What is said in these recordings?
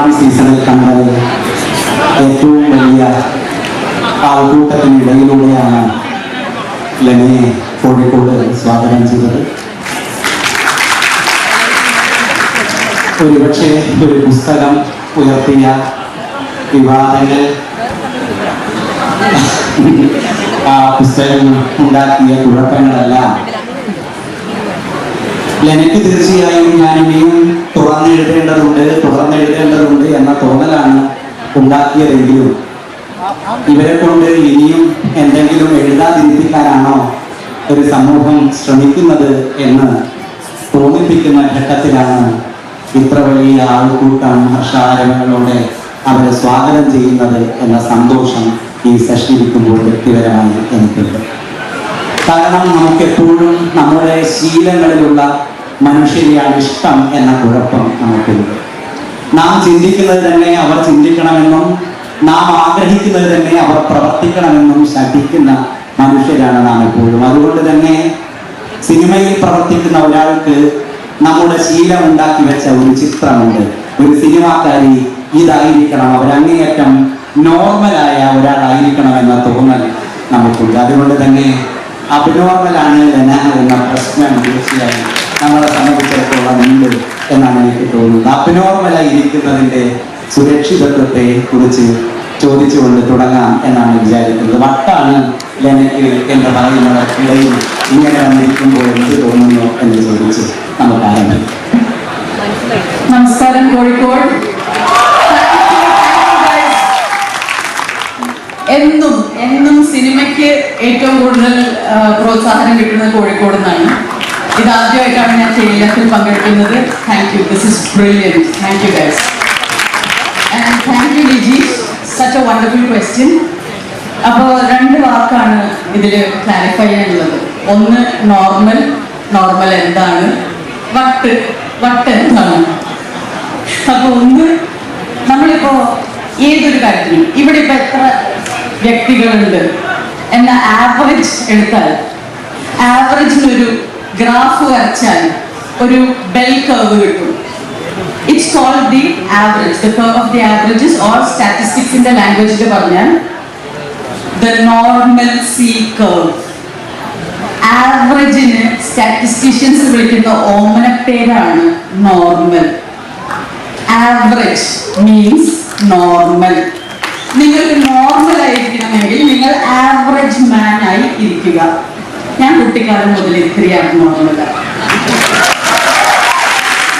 7ാം സീസണിൽ കണ്ടത് ഏറ്റവും വലിയ ആൾക്കൂട്ടത്തിനിടയിലൂടെയാണ് ലെനയെ കോഴിക്കോട് സ്വാഗതം ചെയ്തത്. ഒരുപക്ഷെ ഒരു പുസ്തകം ഉയർത്തിയ വിവാദങ്ങൾ, ആ പുസ്തകം ഉണ്ടാക്കിയ കുഴപ്പങ്ങളെല്ലാം ലെനയ്ക്ക് തീർച്ചയായും ഞാൻ ഇനിയും തുറന്നെഴുതേണ്ടതുണ്ട് എന്ന തോന്നലാണ് ഉണ്ടാക്കിയതെങ്കിലും ഇവരെ കൊണ്ട് ഇനിയും എന്തെങ്കിലും എഴുതാതിരിക്കാനാണോ ഒരു സമൂഹം ശ്രമിക്കുന്നത് എന്ന് തോന്നിപ്പിക്കുന്ന ഘട്ടത്തിലാണ് ഇത്ര വലിയ ആൾക്കൂട്ടം ഹർഷാരവങ്ങളോടെ അവരെ സ്വാഗതം ചെയ്യുന്നത് എന്ന സന്തോഷം ഈ സെഷൻ ഇരിക്കുമ്പോൾ വ്യക്തിപരമായി എനിക്കുണ്ട്. കാരണം നമുക്കെപ്പോഴും നമ്മുടെ ശീലങ്ങളിലുള്ള മനുഷ്യരെയാണ് ഇഷ്ടം എന്ന കുഴപ്പം നമുക്കുണ്ട്. നാം ചിന്തിക്കുന്നത് തന്നെ അവർ ചിന്തിക്കണമെന്നും നാം ആഗ്രഹിക്കുന്നത് തന്നെ അവർ പ്രവർത്തിക്കണമെന്നും ശഠിക്കുന്ന മനുഷ്യരാണ് നാം എപ്പോഴും. അതുകൊണ്ട് തന്നെ സിനിമയിൽ പ്രവർത്തിക്കുന്ന ഒരാൾക്ക് നമ്മുടെ ശീലം ഉണ്ടാക്കി വെച്ച ഒരു ചിത്രമുണ്ട്. ഒരു സിനിമാക്കാരി ഇതായിരിക്കണം, അവരങ്ങേയറ്റം നോർമലായ ഒരാളായിരിക്കണം എന്ന തോന്നൽ നമുക്കുണ്ട്. അതുകൊണ്ട് തന്നെ അബ്നോർമലാണ് ലെന എന്ന പ്രശ്നം തീർച്ചയായും നമ്മളെ സംബന്ധിച്ചിടത്തോളം ഉണ്ട് എന്നാണ് എനിക്ക് തോന്നുന്നത്. അബ്നോർമലായി ഇരിക്കുന്നതിൻ്റെ സുരക്ഷിതത്വത്തെ കുറിച്ച് ചോദിച്ചുകൊണ്ട് തുടങ്ങാം എന്നാണ് വിചാരിക്കുന്നത്. വട്ടാണ് ലെനയ്ക്ക് എന്ന് പറയുന്നവർക്കിടയിൽ ഇങ്ങനെ വന്നിരിക്കുമ്പോൾ എന്ത് തോന്നുന്നു എന്ന് ചോദിച്ച് നമുക്ക് ആരംഭിക്കാം. നമസ്കാരം കോഴിക്കോട്. എന്നും സിനിമയ്ക്ക് ഏറ്റവും കൂടുതൽ പ്രോത്സാഹനം കിട്ടുന്നത് കോഴിക്കോട് നിന്നാണ്. ഇതാദ്യമായിട്ടാണ് ഞാൻ ടെലിഗ്രാഫിൽ പങ്കെടുക്കുന്നത്. Thank you, this is brilliant. Thank you guys and thank U Liji, such A wonderful question. അപ്പോൾ 2 വാക്കാണ് ഇതിൽ ക്ലാരിഫൈ ചെയ്യാനുള്ളത്. ഒന്ന് നോർമൽ എന്താണ്, വട്ട് എന്താണ്. അപ്പോൾ ഒന്ന്, നമ്മളിപ്പോൾ ഏതൊരു കാര്യത്തിനും ഇവിടെ ഇപ്പോൾ എത്ര വ്യക്തികളുണ്ട് എന്ന ആവറേജ് എടുത്താൽ, ആവറേജിനൊരു ഗ്രാഫ് വരച്ചാൽ ഒരു ബെൽ കർവ് കിട്ടും. It's called the average, the curve of the averages or സ്റ്റാറ്റിസ്റ്റിക്സിന്റെ ലാംഗ്വേജിൽ പറഞ്ഞാൽ ദ നോർമൽ സി കർവ്. ആവറേജിന് സ്റ്റാറ്റിസ്റ്റീഷ്യൻസ് വിളിക്കുന്ന ഓമന പേരാണ് നോർമൽ. Average means normal. നിങ്ങൾക്ക് നോർമൽ ആയിരിക്കണമെങ്കിൽ നിങ്ങൾ ആവറേജ് മാൻ ആയി ഇരിക്കുക. ഞാൻ കുട്ടിക്കാലം മുതൽ ഇത്രയാണ് നോർമലാണ്.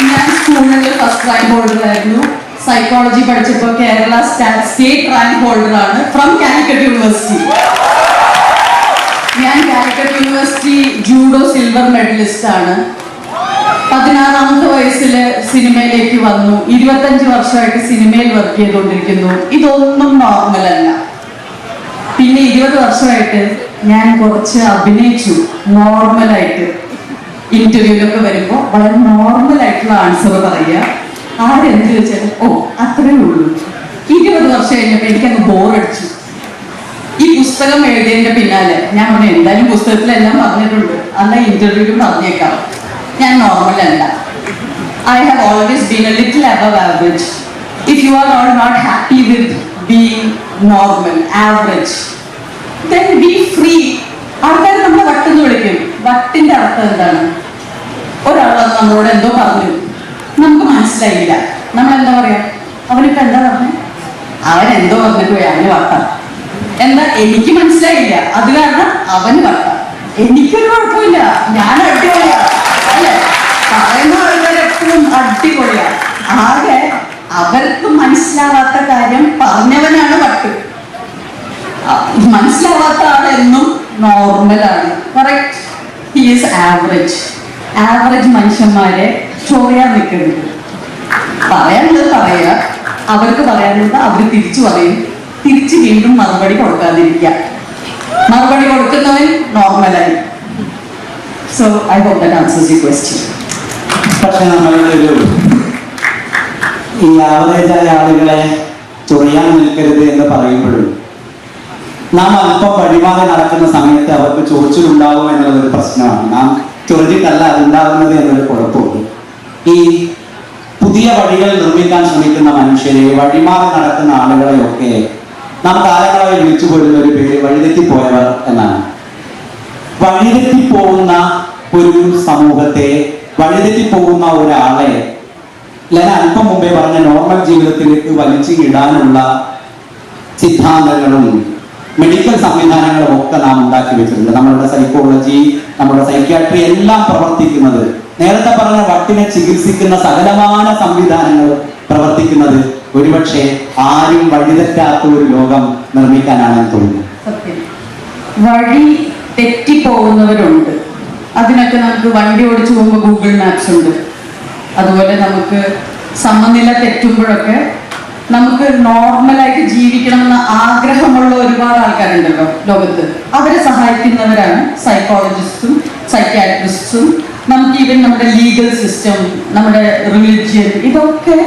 ഞാൻ സ്കൂളിൽ ഫസ്റ്റ് റാങ്ക് ഹോൾഡർ ആയിരുന്നു. സൈക്കോളജി പഠിച്ചപ്പോൾ കേരള സ്റ്റേറ്റ് റാങ്ക് ഹോൾഡർ ആണ് ഫ്രം കാലിക്കറ്റ് യൂണിവേഴ്സിറ്റി. ഞാൻ Calicut university judo silver medallist ആണ്. 16ാമത്തെ വയസ്സിൽ സിനിമയിലേക്ക് വന്നു. 25 വർഷമായിട്ട് സിനിമയിൽ വർക്ക് ചെയ്തുകൊണ്ടിരിക്കുന്നു. ഇതൊന്നും നോർമലല്ല. പിന്നെ 20 വർഷമായിട്ട് ഞാൻ കുറച്ച് അഭിനയിച്ചു നോർമലായിട്ട്. ഇന്റർവ്യൂലൊക്കെ വരുമ്പോൾ വളരെ നോർമലായിട്ടുള്ള ആൻസർ പറയുക. ആരെന്ത് ചോദിച്ചാലും ഓ അത്രേ ഉള്ളൂ. 20 വർഷം കഴിഞ്ഞപ്പോൾ എനിക്കങ്ങ് ബോറടിച്ചു. ഈ പുസ്തകം എഴുതിയതിന്റെ പിന്നാലെ ഞാൻ പറഞ്ഞു എന്തായാലും പുസ്തകത്തിലെല്ലാം പറഞ്ഞിട്ടുണ്ട്, അല്ല ഇന്റർവ്യൂവിലും പറഞ്ഞേക്കാം. ഞാൻ നോർമലല്ല. I have always been a little above average. If you are all not happy with being normal, average, then be free. ആൾക്കാർ നമ്മളെ വട്ടെന്ന് വിളിക്കും. വട്ടിന്റെ അർത്ഥം എന്താണ്? ഒരാൾ വന്ന് നമ്മളോട് എന്തോ പറഞ്ഞു, നമുക്ക് മനസ്സിലായില്ല. നമ്മൾ എന്താ പറയാ, അവനിപ്പോ എന്താ പറഞ്ഞു, അവൻ എന്തോ പറഞ്ഞിട്ട് പോയി, അവന് വട്ടാം. എന്താ, എനിക്ക് മനസ്സിലായില്ല, അത് കാരണം അവന് വട്ടാം. എനിക്കൊരു കുഴപ്പമില്ല, ഞാൻ അടിപൊളിയാ അല്ലെ? പറയുന്ന ആൾക്കാരെപ്പോഴും അടിപൊളിയാ. ആകെ അവർക്ക് മനസ്സിലാവാത്ത കാര്യം പറഞ്ഞവനാണ് വട്ട്. മനസ്സിലാവാത്ത ആളെന്നും നോർമലാണ്. Correct. He is average. Average മനുഷ്യന്മാരെ ചോറിയാൻ നിൽക്കരുത്. പറയാനുള്ളത് പറയുക, അവർക്ക് പറയാനുള്ളത് അവർ തിരിച്ചു പറയും. തിരിച്ച് വീണ്ടും മറുപടി കൊടുക്കാതിരിക്കുക. മറുപടി കൊടുക്കുന്നവൻ നോർമലായി. So I hope that answers your question. പക്ഷെ നമ്മളുടെ ഈ ആവറേജായ ആളുകളെ ചൊറിയാൻ നിൽക്കരുത് എന്ന് പറയുമ്പോഴും നാം അല്പം വഴിമാറി നടക്കുന്ന സമയത്ത് അവർക്ക് ചൊറിച്ചിലുണ്ടാകും എന്നുള്ളതൊരു പ്രശ്നമാണ്. നാം ചൊറിഞ്ഞിട്ടല്ല അതുണ്ടാകുന്നത് എന്നൊരു കുഴപ്പമുണ്ട്. ഈ പുതിയ പുതിയ വഴികൾ നിർമ്മിക്കാൻ ശ്രമിക്കുന്ന മനുഷ്യരെ, വഴിമാറി നടക്കുന്ന ആളുകളെയൊക്കെ നാം കാലങ്ങളായി വിളിച്ചു പോരുന്ന ഒരു പേര് വഴിതെറ്റിപ്പോയവർ എന്നാണ്. വഴിതെറ്റിപ്പോകുന്ന ഒരു സമൂഹത്തെ, വഴിതെറ്റിപ്പോകുന്ന ഒരാളെ ലെന അല്പം മുമ്പേ പറഞ്ഞ നോർമൽ ജീവിതത്തിലേക്ക് വലിച്ചു ഇടാനുള്ള സിദ്ധാന്തങ്ങളും മെഡിക്കൽ സംവിധാനങ്ങളും ഒക്കെ നാം ഉണ്ടാക്കി വെച്ചിട്ടുണ്ട്. നമ്മളുടെ സൈക്കോളജി, നമ്മുടെ സൈക്യാട്രി എല്ലാം പ്രവർത്തിക്കുന്നത്, നേരത്തെ പറഞ്ഞ വട്ടിനെ ചികിത്സിക്കുന്ന സകലമാന സംവിധാനങ്ങൾ പ്രവർത്തിക്കുന്നത് ഒരുപക്ഷെ ആരും വഴിതെറ്റാത്ത ഒരു ലോകം നിർമ്മിക്കാനാണെന്ന് തോന്നുന്നു. സത്യം. വഴി തെറ്റിപ്പോകുന്നവരുണ്ട്. അതിനൊക്കെ നമുക്ക് വണ്ടി ഓടിച്ചു പോകുമ്പോൾ ഗൂഗിൾ മാപ്സ് ഉണ്ട്. അതുപോലെ നമുക്ക് സമനില തെറ്റുമ്പോഴൊക്കെ നമുക്ക് നോർമലായിട്ട് ജീവിക്കണമെന്ന ആഗ്രഹമുള്ള ഒരുപാട് ആൾക്കാരുണ്ടല്ലോ ലോകത്ത്. അവരെ സഹായിക്കുന്നവരാണ് സൈക്കോളജിസ്റ്റും സൈക്യാട്രിസ്റ്റും. നമുക്ക് ഈവൻ നമ്മുടെ ലീഗൽ സിസ്റ്റം, നമ്മുടെ റിലിജിയൻ, ഇതൊക്കെ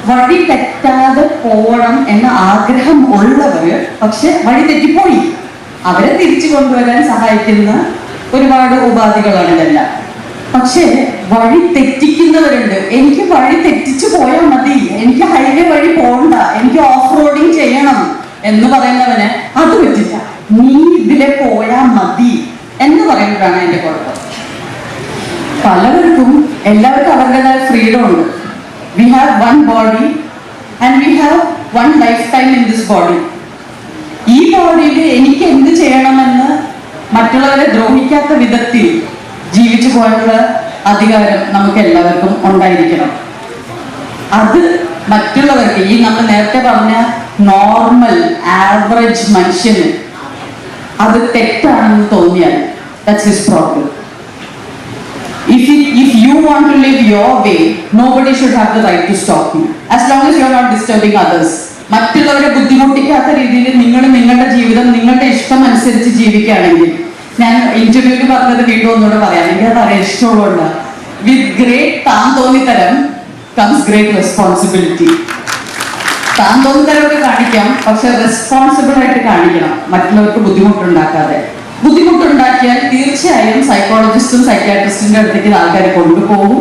വഴി തെറ്റാതെ പോകണം എന്ന ആഗ്രഹം ഉള്ളവര് പക്ഷെ വഴി തെറ്റിപ്പോയി അവരെ തിരിച്ചു കൊണ്ടുവരാൻ സഹായിക്കുന്ന ഒരുപാട് ഉപാധികളാണ് ഇതെല്ലാം. പക്ഷേ വഴി തെറ്റിക്കുന്നവരുണ്ട്. എനിക്ക് വഴി തെറ്റിച്ചു പോയാൽ മതി, എനിക്ക് ഹൈവേ വഴി പോകണ്ട, എനിക്ക് ഓഫ് റോഡിങ് ചെയ്യണം എന്ന് പറയുന്നവന് അത് പറ്റില്ല, നീ ഇതിലെ പോയാൽ മതി എന്ന് പറയുമ്പോഴാണ് എന്റെ കുഴപ്പം. പലവർക്കും എല്ലാവർക്കും അവരുടേതായ ഫ്രീഡം ഉണ്ട്. We have one body and we have one life time in this body. ഈ ബോഡിയിൽ എനിക്ക് എന്ത് ചെയ്യണമെന്ന് മറ്റുള്ളവരെ ദ്രോഹിക്കാത്ത വിധത്തിൽ ജീവിച്ചു പോയുള്ള അധികാരം നമുക്ക് എല്ലാവർക്കും ഉണ്ടായിരിക്കണം. അത് മറ്റുള്ളവർക്ക്, ഈ നമ്മൾ നേരത്തെ പറഞ്ഞ നോർമൽ ആവറേജ് മനുഷ്യന് അത് തെറ്റാണെന്ന് തോന്നിയാൽ that's his problem. If you want to live your way, nobody should have the right to stop you, as long as you are not disturbing others. മറ്റുള്ളവരെ ബുദ്ധിമുട്ടിക്കാത്ത രീതിയിൽ നിങ്ങൾ നിങ്ങളുടെ ജീവിതം നിങ്ങളുടെ ഇഷ്ടം അനുസരിച്ച് ജീവിക്കുകയാണെങ്കിൽ, ഞാൻ ഇന്റർവ്യൂവിൽ പറഞ്ഞത് വീണ്ടും ഒന്നുകൂടെ പറയാം, എനിക്ക് അത് അറിയാൻ ഇഷ്ടമുള്ള, വിത്ത് ഗ്രേറ്റ് താൻ തോന്നിത്തരം കംസ് ഗ്രേറ്റ് റെസ്പോൺസിബിലിറ്റി. താൻ തോന്നിത്തരമൊക്കെ കാണിക്കാം, പക്ഷെ റെസ്പോൺസിബിൾ ആയിട്ട് കാണിക്കണം, മറ്റുള്ളവർക്ക് ബുദ്ധിമുട്ടുണ്ടാക്കാതെ. ബുദ്ധിമുട്ടുണ്ടാക്കിയാൽ തീർച്ചയായും സൈക്കോളജിസ്റ്റും സൈക്യാട്രിസ്റ്റിന്റെ അടുത്തേക്ക് ആൾക്കാരെ കൊണ്ടുപോകും.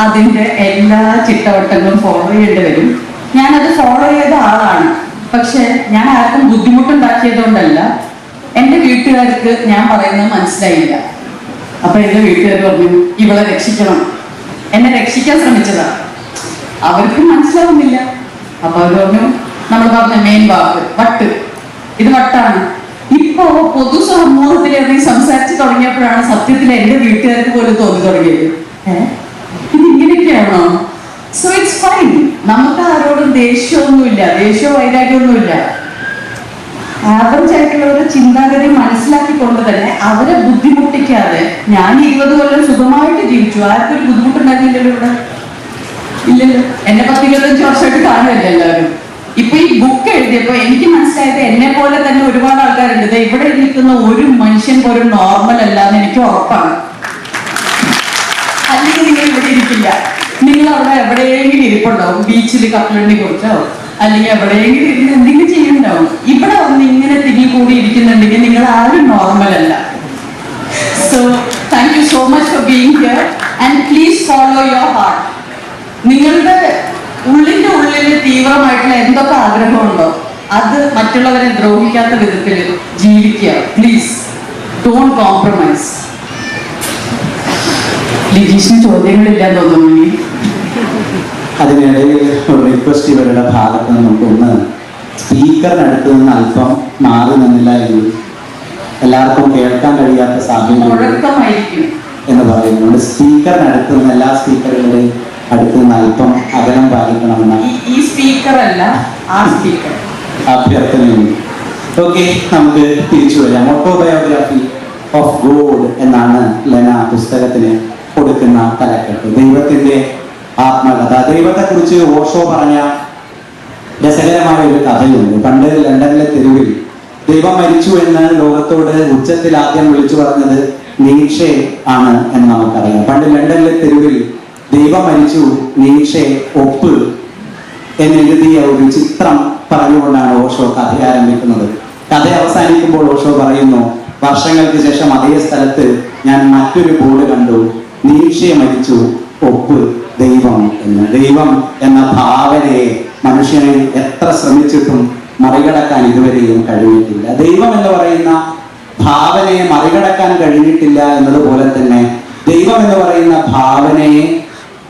അതിന്റെ എല്ലാ ചിട്ടവട്ടങ്ങളും ഫോളോ ചെയ്യേണ്ടി വരും. ഞാനത് ഫോളോ ചെയ്ത ആളാണ്. പക്ഷെ ഞാൻ ആർക്കും ബുദ്ധിമുട്ടുണ്ടാക്കിയത് കൊണ്ടല്ല, എൻ്റെ വീട്ടുകാർക്ക് ഞാൻ പറയുന്നത് മനസ്സിലായില്ല. അപ്പൊ എൻ്റെ വീട്ടുകാർ പറഞ്ഞു ഇവളെ രക്ഷിക്കണം, എന്നെ രക്ഷിക്കാൻ ശ്രമിച്ചതാ, അവർക്ക് മനസ്സിലാവുന്നില്ല. അപ്പൊ അവർ പറഞ്ഞു, നമ്മൾ പറഞ്ഞ മെയിൻ വാക്ക് വട്ട്, ഇത് വട്ടാണ്. ഇപ്പോ പൊതുസമൂഹത്തിലിറങ്ങി സംസാരിച്ചു തുടങ്ങിയപ്പോഴാണ് സത്യത്തിൽ എന്റെ വീട്ടുകാർക്ക് പോലും തോന്നി തുടങ്ങിയത്, ഇതിങ്ങനെയൊക്കെയാണോ? So it's fine. നമുക്ക് ആരോടും ദേഷ്യമൊന്നുമില്ല, ദേഷ്യവും വൈരാഗ്യമൊന്നുമില്ല. ആവറേജ് ആയിട്ടുള്ള ഒരു ചിന്താഗതി മനസ്സിലാക്കിക്കൊണ്ട് തന്നെ അവരെ ബുദ്ധിമുട്ടിക്കാതെ, ഞാൻ 20 കൊല്ലം സുഖമായിട്ട് ജീവിച്ചു, ആർക്കും ഒരു ബുദ്ധിമുട്ടുണ്ടായിരുന്നില്ലല്ലോ ഇവിടെ, ഇല്ലല്ലോ. എന്നെ 10-25 വർഷമായിട്ട് കാണുമല്ലോ എല്ലാവരും. ഇപ്പൊ ഈ ബുക്ക് എഴുതിയപ്പോ എനിക്ക് മനസ്സിലായത് എന്നെ പോലെ തന്നെ ഒരുപാട് ആൾക്കാരുണ്ട്. ഇവിടെ നിൽക്കുന്ന ഒരു മനുഷ്യൻ പോലും നോർമൽ അല്ലാന്ന് എനിക്ക് ഉറപ്പാണ്. അല്ലെങ്കിൽ നിങ്ങൾ ഇവിടെ ഇരിക്കില്ല, നിങ്ങൾ അവിടെ എവിടെയെങ്കിലും ഇരിപ്പുണ്ടാവും, ബീച്ചിൽ കപ്പലണ്ടി കുറിച്ചോ അല്ലെങ്കിൽ എവിടെയെങ്കിലും ഇരുന്ന് എന്തെങ്കിലും ചെയ്യുന്നുണ്ടാവും. ഇവിടെ വന്ന് ഇങ്ങനെ തിരികെ കൂടി ഇരിക്കുന്നുണ്ടെങ്കിൽ നിങ്ങൾ ആരും നോർമൽ അല്ല. So thank you so much for being here and please follow your heart. നിങ്ങളുടെ ഉള്ളിന്റെ ഉള്ളിൽ തീവ്രമായിട്ടുള്ള എന്തൊക്കെ ആഗ്രഹമുണ്ടോ അത് മറ്റുള്ളവരെ ദ്രോഹിക്കാത്ത വിധത്തിൽ ജീവിക്കുക. Please don't compromise. ലിജീഷിന് ചോദ്യങ്ങളില്ലാന്ന് തോന്നുന്നു. അതിനിടയിൽ ഒരു റിക്വസ്റ്റ് ഇവരുടെ ഭാഗത്ത് നിന്നൊന്ന് സ്പീക്കറിനടുത്ത് നിന്ന് അല്പം മാറി നിന്നില്ലായിരുന്നു, എല്ലാവർക്കും കേൾക്കാൻ കഴിയാത്ത സാഹചര്യം എന്ന് പറയുന്നുണ്ട്. സ്പീക്കറിനടുത്ത് നിന്ന്, എല്ലാ സ്പീക്കറുകളുടെയും അടുത്ത് നിന്ന് അല്പം അകലം പാലിക്കണമെന്ന ഈ സ്പീക്കർ അല്ല ആ സ്പീക്കർ അഭ്യർത്ഥനയുണ്ട്. ഓക്കെ, നമുക്ക് തിരിച്ചു വരാം. ഓട്ടോബയോഗ്രാഫി ഓഫ് ഗോഡ് എന്നാണ് ലെന പുസ്തകത്തിന് കൊടുക്കുന്ന തലക്കെട്ട്. ദൈവത്തിന്റെ ആത്മകഥ. ദൈവത്തെക്കുറിച്ച് ഓഷോ പറഞ്ഞ രസകരമായ ഒരു കഥയുണ്ട്. പണ്ട് ലണ്ടനിലെ തെരുവിൽ ദൈവം മരിച്ചു എന്ന് ലോകത്തോട് ഉച്ചത്തിൽ ആദ്യം വിളിച്ചു പറഞ്ഞത് നീഷെ ആണ് എന്ന് നമുക്കറിയാം. പണ്ട് ലണ്ടനിലെ തെരുവിൽ ദൈവം മരിച്ചു, നീഷെ ഒപ്പ് എന്നെഴുതിയ ഒരു ചിത്രം പറഞ്ഞുകൊണ്ടാണ് ഓഷോ കഥ ആരംഭിക്കുന്നത്. കഥ അവസാനിക്കുമ്പോൾ ഓഷോ പറയുന്നു, വർഷങ്ങൾക്ക് ശേഷം അതേ സ്ഥലത്ത് ഞാൻ മറ്റൊരു ബോർഡ് കണ്ടു, നീഷെ മരിച്ചു, ഒപ്പ് ദൈവം എന്ന്. ദൈവം എന്ന ഭാവനയെ മനുഷ്യനെ എത്ര ശ്രമിച്ചിട്ടും മറികടക്കാൻ ഇതുവരെയും കഴിഞ്ഞിട്ടില്ല. ദൈവം എന്ന് പറയുന്ന ഭാവനയെ മറികടക്കാൻ കഴിഞ്ഞിട്ടില്ല എന്നതുപോലെ തന്നെ ദൈവം എന്ന് പറയുന്ന ഭാവനയെ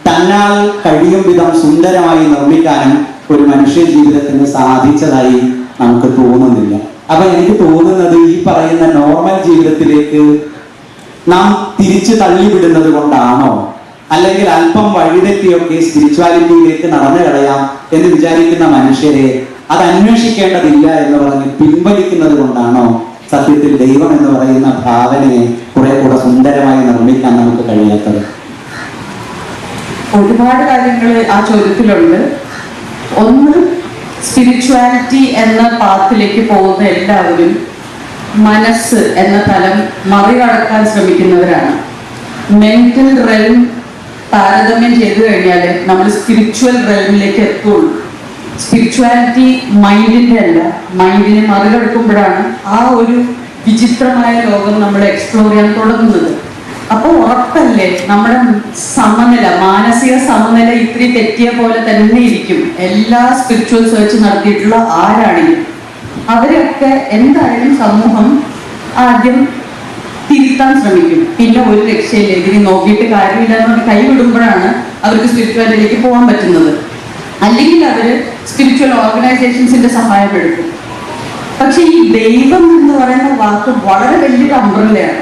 തന്നാൽ കഴിയും വിധം സുന്ദരമായി നിർമ്മിക്കാനും ഒരു മനുഷ്യ ജീവിതത്തിന് സാധിച്ചതായി നമുക്ക് തോന്നുന്നില്ല. അപ്പൊ എനിക്ക് തോന്നുന്നത് ഈ പറയുന്ന നോർമൽ ജീവിതത്തിലേക്ക് നാം തിരിച്ചു തള്ളിവിടുന്നത് കൊണ്ടാണോ, അല്ലെങ്കിൽ അല്പം വഴിതെറ്റിയൊക്കെ സ്പിരിച്വാലിറ്റിയിലേക്ക് നടന്നു കളയാം എന്ന് വിചാരിക്കുന്ന മനുഷ്യരെ അത് അന്വേഷിക്കേണ്ടതില്ല എന്ന് പറഞ്ഞ് പിൻവലിക്കുന്നത് കൊണ്ടാണോ സത്യത്തിൽ ദൈവം എന്ന് പറയുന്ന ഭാവനയെ കുറെ കൂടെ സുന്ദരമായി നിർമ്മിക്കാൻ നമുക്ക് കഴിയാത്തത്? ഒരുപാട് കാര്യങ്ങൾ ആ ചോദ്യത്തിലുണ്ട്. ഒന്ന്, സ്പിരിച്വാലിറ്റി എന്ന പാത്തിലേക്ക് പോകുന്ന എല്ലാവരും മനസ്സ് എന്ന തലം മറികടക്കാൻ ശ്രമിക്കുന്നവരാണ്. മെന്റൽ റെൽം താരതമ്യം ചെയ്തു കഴിഞ്ഞാൽ നമ്മൾ സ്പിരിച്വൽ റെൽമിലേക്ക് എത്തുള്ളൂ. സ്പിരിച്വാലിറ്റി മൈൻഡിന്റെ അല്ല, മൈൻഡിനെ മറികടക്കുമ്പോഴാണ് ആ ഒരു വിചിത്രമായ ലോകം നമ്മൾ എക്സ്പ്ലോർ ചെയ്യാൻ തുടങ്ങുന്നത്. അപ്പോൾ ഉറപ്പല്ലേ നമ്മുടെ സമനില, മാനസിക സമനില ഇത്തിരി തെറ്റിയ പോലെ തന്നെ ഇരിക്കും. എല്ലാ സ്പിരിച്വൽ സെർച്ച് നടത്തിയിട്ടുള്ള ആരാണെങ്കിലും അവരൊക്കെ എന്തായാലും സമൂഹം ആദ്യം തിരുത്താൻ ശ്രമിക്കും. പിന്നെ ഒരു രക്ഷയില്ല, ഇതിന് നോക്കിയിട്ട് കാര്യമില്ല എന്ന് കൈവിടുമ്പോഴാണ് അവർക്ക് സ്പിരിച്വാലിറ്റിയിലേക്ക് പോകാൻ പറ്റുന്നത്. അല്ലെങ്കിൽ അവര് സ്പിരിച്വൽ ഓർഗനൈസേഷൻസിന്റെ സഹായം എടുക്കും. പക്ഷെ ഈ ദൈവം എന്ന് പറയുന്ന വാക്ക് വളരെ വലിയൊരു അംബ്രല്ലയാണ്.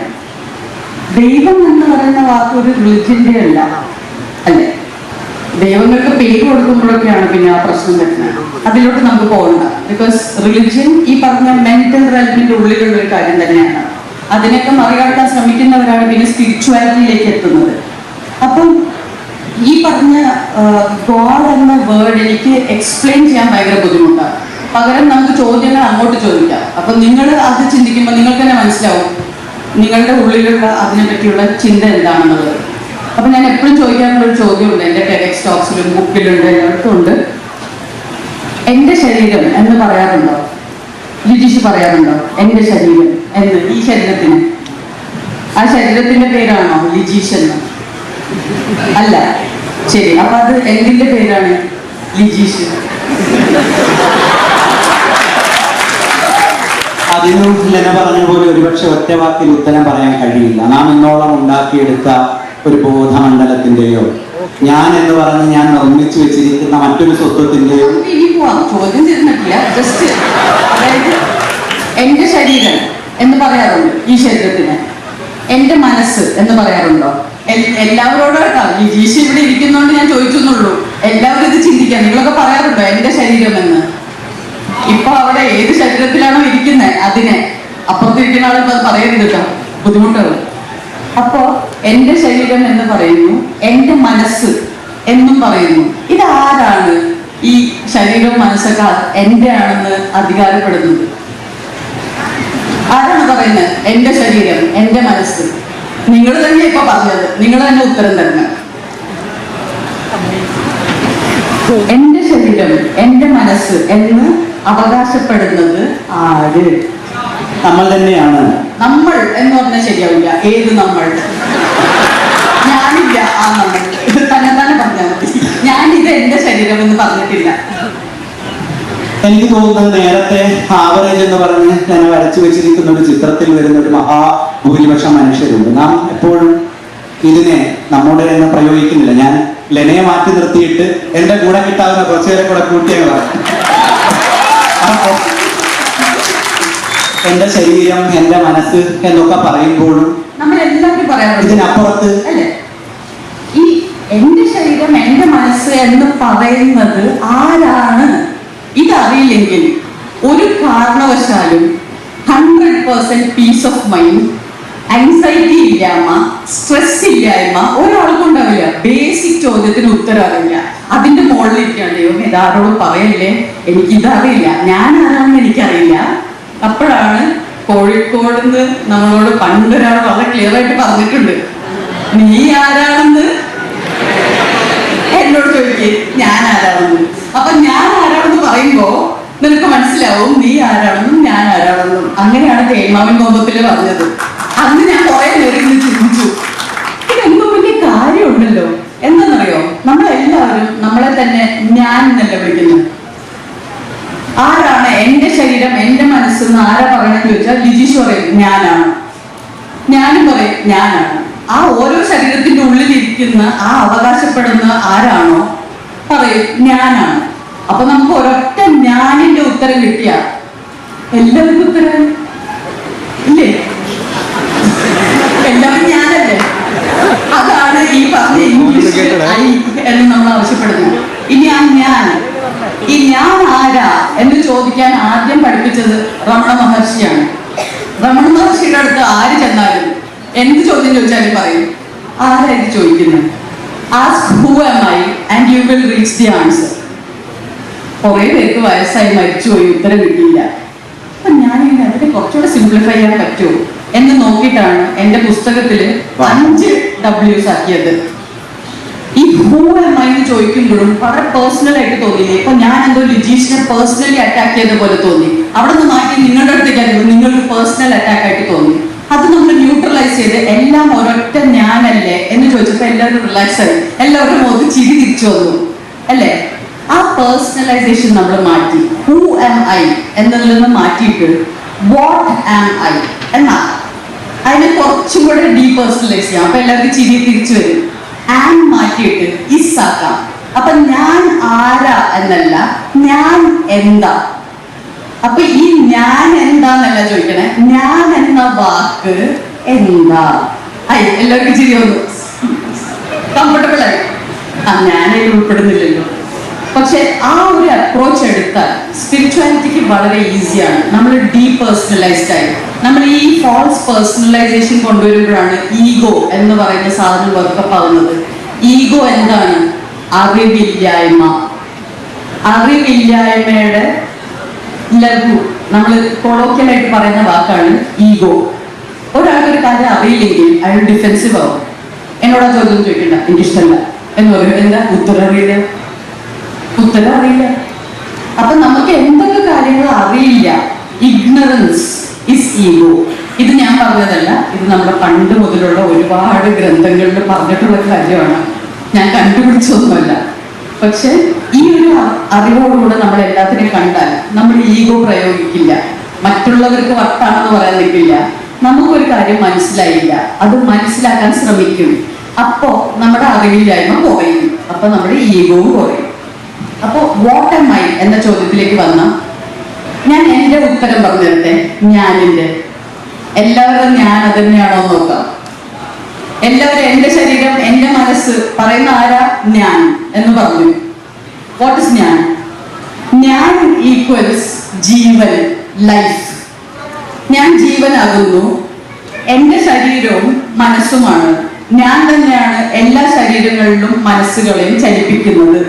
ദൈവം എന്ന് പറയുന്ന വാക്ക് ഒരു റിലിജിയന്റെ അല്ല, അല്ലേ? ദൈവങ്ങൾക്ക് പേര് കൊടുക്കുമ്പോഴൊക്കെയാണ് പിന്നെ ആ പ്രശ്നം വരുന്നത്. അതിലോട്ട് നമുക്ക് പോകണ്ട. ബിക്കോസ് റിലിജിയൻ ഈ പറഞ്ഞ മെന്റൽ റെൽമിന്റെ ഉള്ളിലുള്ള ഒരു കാര്യം തന്നെയാണ്. അതിനൊക്കെ മറികടക്കാൻ ശ്രമിക്കുന്നവരാണ് പിന്നെ സ്പിരിച്വാലിറ്റിയിലേക്ക് എത്തുന്നത്. അപ്പം ഈ പറഞ്ഞ ഗോഡ് എന്ന വേർഡ് എനിക്ക് എക്സ്പ്ലെയിൻ ചെയ്യാൻ ഭയങ്കര ബുദ്ധിമുട്ടാണ്. പകരം നമുക്ക് ചോദ്യങ്ങൾ അങ്ങോട്ട് ചോദിക്കാം. അപ്പൊ നിങ്ങൾ അത് ചിന്തിക്കുമ്പോൾ നിങ്ങൾക്ക് തന്നെ മനസ്സിലാവും നിങ്ങളുടെ ഉള്ളിലുള്ള അതിനെ പറ്റിയുള്ള ചിന്ത എന്താണെന്നുള്ളത്. അപ്പൊ ഞാൻ എപ്പോഴും ചോദിക്കാനുള്ള ഒരു ചോദ്യമുണ്ട്, എൻ്റെ ടെക്സ്റ്റ് ടോക്സിലും ബുക്കിലുണ്ട്, എല്ലായിടത്തും ഉണ്ട്. എൻ്റെ ശരീരം എന്ന് പറയാറുണ്ടോ? ലിജീഷ് പറയാറുണ്ടോ എൻ്റെ ശരീരം എന്ന്? ഈ ശരീരത്തിന്, ആ ശരീരത്തിന്റെ പേരാണോ ലിജീഷ് എന്ന്? അല്ല. ശരി, അപ്പൊ അത് എന്തിന്റെ പേരാണ്? ലിജീഷ്. അതിനും ലെന പറഞ്ഞ പോലെ ഒരുപക്ഷെ ഒറ്റ വാക്കിൽ ഉത്തരം പറയാൻ കഴിയില്ല. നാം ഇന്നോളം ഉണ്ടാക്കിയെടുത്ത ഒരു ബോധമണ്ഡലത്തിന്റെയോ ഞാൻ എന്ന് പറഞ്ഞ് ഞാൻ നിർമ്മിച്ചു വെച്ചിരിക്കുന്ന മറ്റൊരു സ്വത്വത്തിന്റെയോ ചോദ്യം ചെയ്തിട്ടില്ല. ജസ്റ്റ് അതായത് എന്റെ ശരീരം എന്ന് പറയാറുണ്ട് ഈ ശരീരത്തിന്. എന്റെ മനസ്സ് എന്ന് പറയാറുണ്ടോ? എല്ലാവരോടും കേട്ടോ, ഈ ജീഷ് ഇവിടെ ഇരിക്കുന്നോണ്ട് ഞാൻ ചോദിച്ചെന്നുള്ളൂ. എല്ലാവരും ഇത് ചിന്തിക്കാം. നിങ്ങളൊക്കെ പറയാറുണ്ടോ എന്റെ ശരീരം എന്ന്? ഇപ്പൊ അവിടെ ഏത് ശരീരത്തിലാണോ ഇരിക്കുന്നത് അതിനെ അപ്പുറത്തിരിക്കുന്ന ആളുകൾ അത് പറയരുത് കേട്ടോ, ബുദ്ധിമുട്ടാണ്. അപ്പോ എന്റെ ശരീരം എന്ന് പറയുന്നു, എന്റെ മനസ്സ് എന്നും പറയുന്നു. ഇതാരാണ് ഈ ശരീരവും മനസ്സൊക്കെ എന്റെ ആണെന്ന് അധികാരപ്പെടുന്നത്? ആരാണ് പറയുന്നത് എന്റെ ശരീരം എന്റെ മനസ്സ്? നിങ്ങൾ തന്നെ ഇപ്പൊ പറഞ്ഞത്, നിങ്ങൾ തന്നെ ഉത്തരം തരണം. എന്റെ ശരീരം എന്റെ മനസ്സ് എന്ന് അവകാശപ്പെടുന്നത് ആര്? നമ്മൾ തന്നെയാണ്. നമ്മൾ എന്ന് പറഞ്ഞാൽ ശരിയാവില്ല. ഏത് നമ്മൾ? ഞാനില്ല ആ നമ്മൾ. തന്നെ തന്നെ പറഞ്ഞാൽ മതി. ഞാനിത് എന്റെ ശരീരം എന്ന് പറഞ്ഞിട്ടില്ല. എനിക്ക് തോന്നുന്നത് നേരത്തെ ആവറേജ് എന്ന് പറഞ്ഞ് ഞാൻ വരച്ചു വെച്ചിരിക്കുന്ന ഒരു ചിത്രത്തിൽ വരുന്ന ഒരു മഹാഭൂരിപക്ഷം മനുഷ്യരുണ്ട്. നാം എപ്പോഴും ഇതിനെ നമ്മുടെ തന്നെ പ്രയോഗിക്കുന്നില്ല. ഞാൻ ലെനയെ മാറ്റി നിർത്തിയിട്ട് എന്റെ കൂടെ കിട്ടാവുന്ന കുറച്ചുപേരെ കൂടെ കൂട്ടിയാണ് പറഞ്ഞു. എന്റെ ശരീരം എന്റെ മനസ്സ് എന്നൊക്കെ പറയുമ്പോഴും നമ്മളെല്ലാവരും പറയാറുണ്ട് ഇതിനപ്പുറത്ത് അല്ലേ? ഈ എന്റെ ശരീരം എന്റെ മനസ്സ് എന്ന് പറയുന്നത് ആരാണ്? ഇതറിയില്ലെങ്കിൽ ഒരു കാരണവശാലും 100% പീസ് ഓഫ് മൈൻഡ്, ആൻസൈറ്റി ഇല്ലായ്മ, സ്ട്രെസ് ഇല്ലായ്മ ഒരാൾക്കും ഉണ്ടാവില്ല. ബേസിക് ചോദ്യത്തിന് ഉത്തരം അറിയില്ല. അതിന്റെ മുകളിലിരിക്കുകയാണ് ദൈവം ഇതാരോടും പറയല്ലേ, എനിക്കിതറിയില്ല, ഞാൻ ആരാണെന്ന് എനിക്കറിയില്ല. അപ്പോഴാണ് കോഴിക്കോട് നിന്ന് നമ്മളോട് പണ്ടൊരാൾ വളരെ ക്ലിയർ ആയിട്ട് പറഞ്ഞിട്ടുണ്ട്, നീ ആരാണെന്ന് എന്നോട് ചോദിക്കേ, ഞാൻ ആരാണെന്ന്. അപ്പൊ ഞാൻ ആരാണെന്ന് പറയുമ്പോ നിനക്ക് മനസ്സിലാവും നീ ആരാണെന്നും ഞാൻ ആരാണെന്നും. അങ്ങനെയാണ് തേന്മാവിൻ കൊമ്പത്തില് പറഞ്ഞത്. അന്ന് ഞാൻ കുറെ നേരം ചിന്തിച്ചു, ഇതെന്തോ വലിയ കാര്യമുണ്ടല്ലോ. എന്താ തന്നെ ഞാൻ എന്നല്ല വിളിക്കുന്നത്. ആരാണ് എന്റെ ശരീരം എന്റെ മനസ്സെന്ന് ആരാ പറയണെന്ന് ചോദിച്ചാൽ ലിജീഷ് പറയും ഞാനാണ്, ഞാനും പറയും ഞാനാണ്. ആ ഓരോ ശരീരത്തിന്റെ ഉള്ളിലിരിക്കുന്ന ആ അവകാശപ്പെടുന്ന ആരാണോ പറയും ഞാനാണ്. അപ്പൊ നമുക്ക് ഒരൊറ്റ ഞാനിന്റെ ഉത്തരം കിട്ടിയ എല്ലാവർക്കും ഉത്തരം ഇല്ലേ? എല്ലാവരും ഞാനല്ലേ? അതാണ് ഈ പറഞ്ഞ ഇംഗ്ലീഷിൽ ഐ എന്ന് നമ്മൾ ആവശ്യപ്പെടുന്നത്. ഇനി ഈ ഞാൻ ആരാ എന്ന് ചോദിക്കാൻ ആദ്യം പഠിപ്പിച്ചത് രമണ മഹർഷിയാണ്. രമണ മഹർഷിയുടെ അടുത്ത് ആര് ചെന്നാലും എന്ത് ചോദ്യം ചോദിച്ചാലും പറയും ആരാ ഇത് ചോദിക്കുന്നത്? Ask who am I and you will reach the answer. കുറെ പേർക്ക് വയസ്സായി മരിച്ചുപോയി, ഉത്തരം കിട്ടിയില്ല. അപ്പൊ ഞാനിങ്ങനെ അതിനെ കുറച്ചുകൂടെ സിംപ്ലിഫൈ ചെയ്യാൻ പറ്റുമോ എന്ന് നോക്കിയിട്ടാണ് എന്റെ പുസ്തകത്തില് 5 W's ആക്കിയത്. ഈ ഹൂ ആം ഐ എന്ന് ചോദിക്കുമ്പോഴും വളരെ പേഴ്സണൽ ആയിട്ട് തോന്നിയില്ലേ? ഇപ്പൊ ഞാൻ എന്തോ ലിജീഷിനെ പേഴ്സണലി അറ്റാക്ക് ചെയ്ത പോലെ തോന്നി. അവിടെ നിന്ന് മാറ്റി നിങ്ങളുടെ അടുത്തേക്ക് നിങ്ങൾക്ക് പേഴ്സണൽ അറ്റാക്ക് ആയിട്ട് തോന്നി. അത് നമ്മൾ ന്യൂട്രലൈസ് ചെയ്ത് എല്ലാം ഒരൊറ്റ ഞാനല്ലേ എന്ന് ചോദിച്ചപ്പോ എല്ലാവരും റിലാക്സ് ആയി, എല്ലാവരും മുഖത്ത് ചിരി തിരിച്ചു വന്നു അല്ലേ? ആ പേഴ്സണലൈസേഷൻ നമ്മൾ മാറ്റി ഹൂ ആം ഐ എന്നതിൽ നിന്ന് മാറ്റിയിട്ട് വാട്ട് ആം ഐ എന്നാ അതിനെ കുറച്ചും കൂടെ ഡീപേഴ്സണലൈസ് ചെയ്യാം. അപ്പൊ എല്ലാവർക്കും ചിരി തിരിച്ചു വരും. ആം മാറ്റിയിട്ട് ഇസ് ആക്കാം. അപ്പൊ ഞാൻ ആരാ എന്നല്ല, ഞാൻ എന്താ. അപ്പൊ ഈ ഞാൻ എന്താന്നല്ല ചോദിക്കണേ, ഞാൻ എന്ന വാക്ക് എന്താ. എല്ലാവർക്കും ചിരി വന്നു, കംഫർട്ടബിൾ ആയി. ഞാനതിൽ ഉൾപ്പെടുന്നില്ലല്ലോ. പക്ഷെ ആ ഒരു അപ്രോച്ച് എടുത്താൽ സ്പിരിച്വാലിറ്റിക്ക് വളരെ ഈസിയാണ്. നമ്മൾ ഡീപേഴ്സണലൈസ്ഡ് ആയി നമ്മൾ ഈ ഫോൾസ് പേഴ്സണലൈസേഷൻ കൊണ്ടുവരുമ്പോഴാണ് ഈഗോ എന്ന് പറയുന്ന സാധനം വർക്കപ്പ് ആവുന്നത്. ഈഗോ എന്താണ്? അറിവില്ലായ്മ. അറിവില്ലായ്മയുടെ ലഘു, നമ്മൾ കൊളോക്കിയലായിട്ട് പറയുന്ന വാക്കാണ് ഈഗോ. ഒരാൾക്കൊരു കാര്യം അറിയില്ലെങ്കിൽ അയാൾ ഡിഫെൻസീവ് ആവും. എന്നോടാ ചോദ്യം ചോദിക്കണ്ട, എനിക്കിഷ്ടമല്ല എന്ന് പറയും. എന്താ? ഉത്തരം അറിയില്ല. അപ്പൊ നമുക്ക് എന്തൊക്കെ കാര്യങ്ങൾ അറിയില്ല. Ignorance is ego. ഇത് ഞാൻ പറഞ്ഞതല്ല, ഇത് നമ്മുടെ പണ്ട് മുതലുള്ള ഒരുപാട് ഗ്രന്ഥങ്ങളിൽ പറഞ്ഞിട്ടുള്ള കാര്യമാണ്. ഞാൻ കണ്ടുപിടിച്ചൊന്നുമല്ല. പക്ഷെ ഈ ഒരു അറിവോടുകൂടെ നമ്മൾ എല്ലാത്തിനെയും കണ്ടാൽ നമ്മൾ ഈഗോ പ്രയോഗിക്കില്ല, മറ്റുള്ളവർക്ക് വർത്താണെന്ന് പറയാൻ നിൽക്കില്ല. നമുക്കൊരു കാര്യം മനസ്സിലായില്ല, അത് മനസ്സിലാക്കാൻ ശ്രമിക്കും. അപ്പോ നമ്മുടെ അറിവില്ലായ്മ കുറയും, അപ്പൊ നമ്മുടെ ഈഗോവും കുറയും. അപ്പോ വാട്ട് ആം ഐ എന്ന ചോദ്യത്തിലേക്ക് വന്ന ഞാൻ എന്റെ ഉത്തരം പറഞ്ഞു തരട്ടെ. ഞാനിന്റെ എല്ലാവരും ഞാൻ അത് തന്നെയാണോ നോക്കാം. എല്ലാവരും എന്റെ ശരീരം എന്റെ മനസ്സ് പറയുന്ന ആരാ? ഞാൻ എന്ന് പറഞ്ഞു. വാട്ട് ഇസ് ഞാൻ? ഞാൻ ഈക്വൽസ് ജീവൻ, ലൈഫ്. ഞാൻ ജീവനാകുന്നു. എന്റെ ശരീരവും മനസ്സുമാണ്. ഞാൻ തന്നെയാണ് എല്ലാ ശരീരങ്ങളിലും മനസ്സുകളെയും ചലിപ്പിക്കുന്നത്.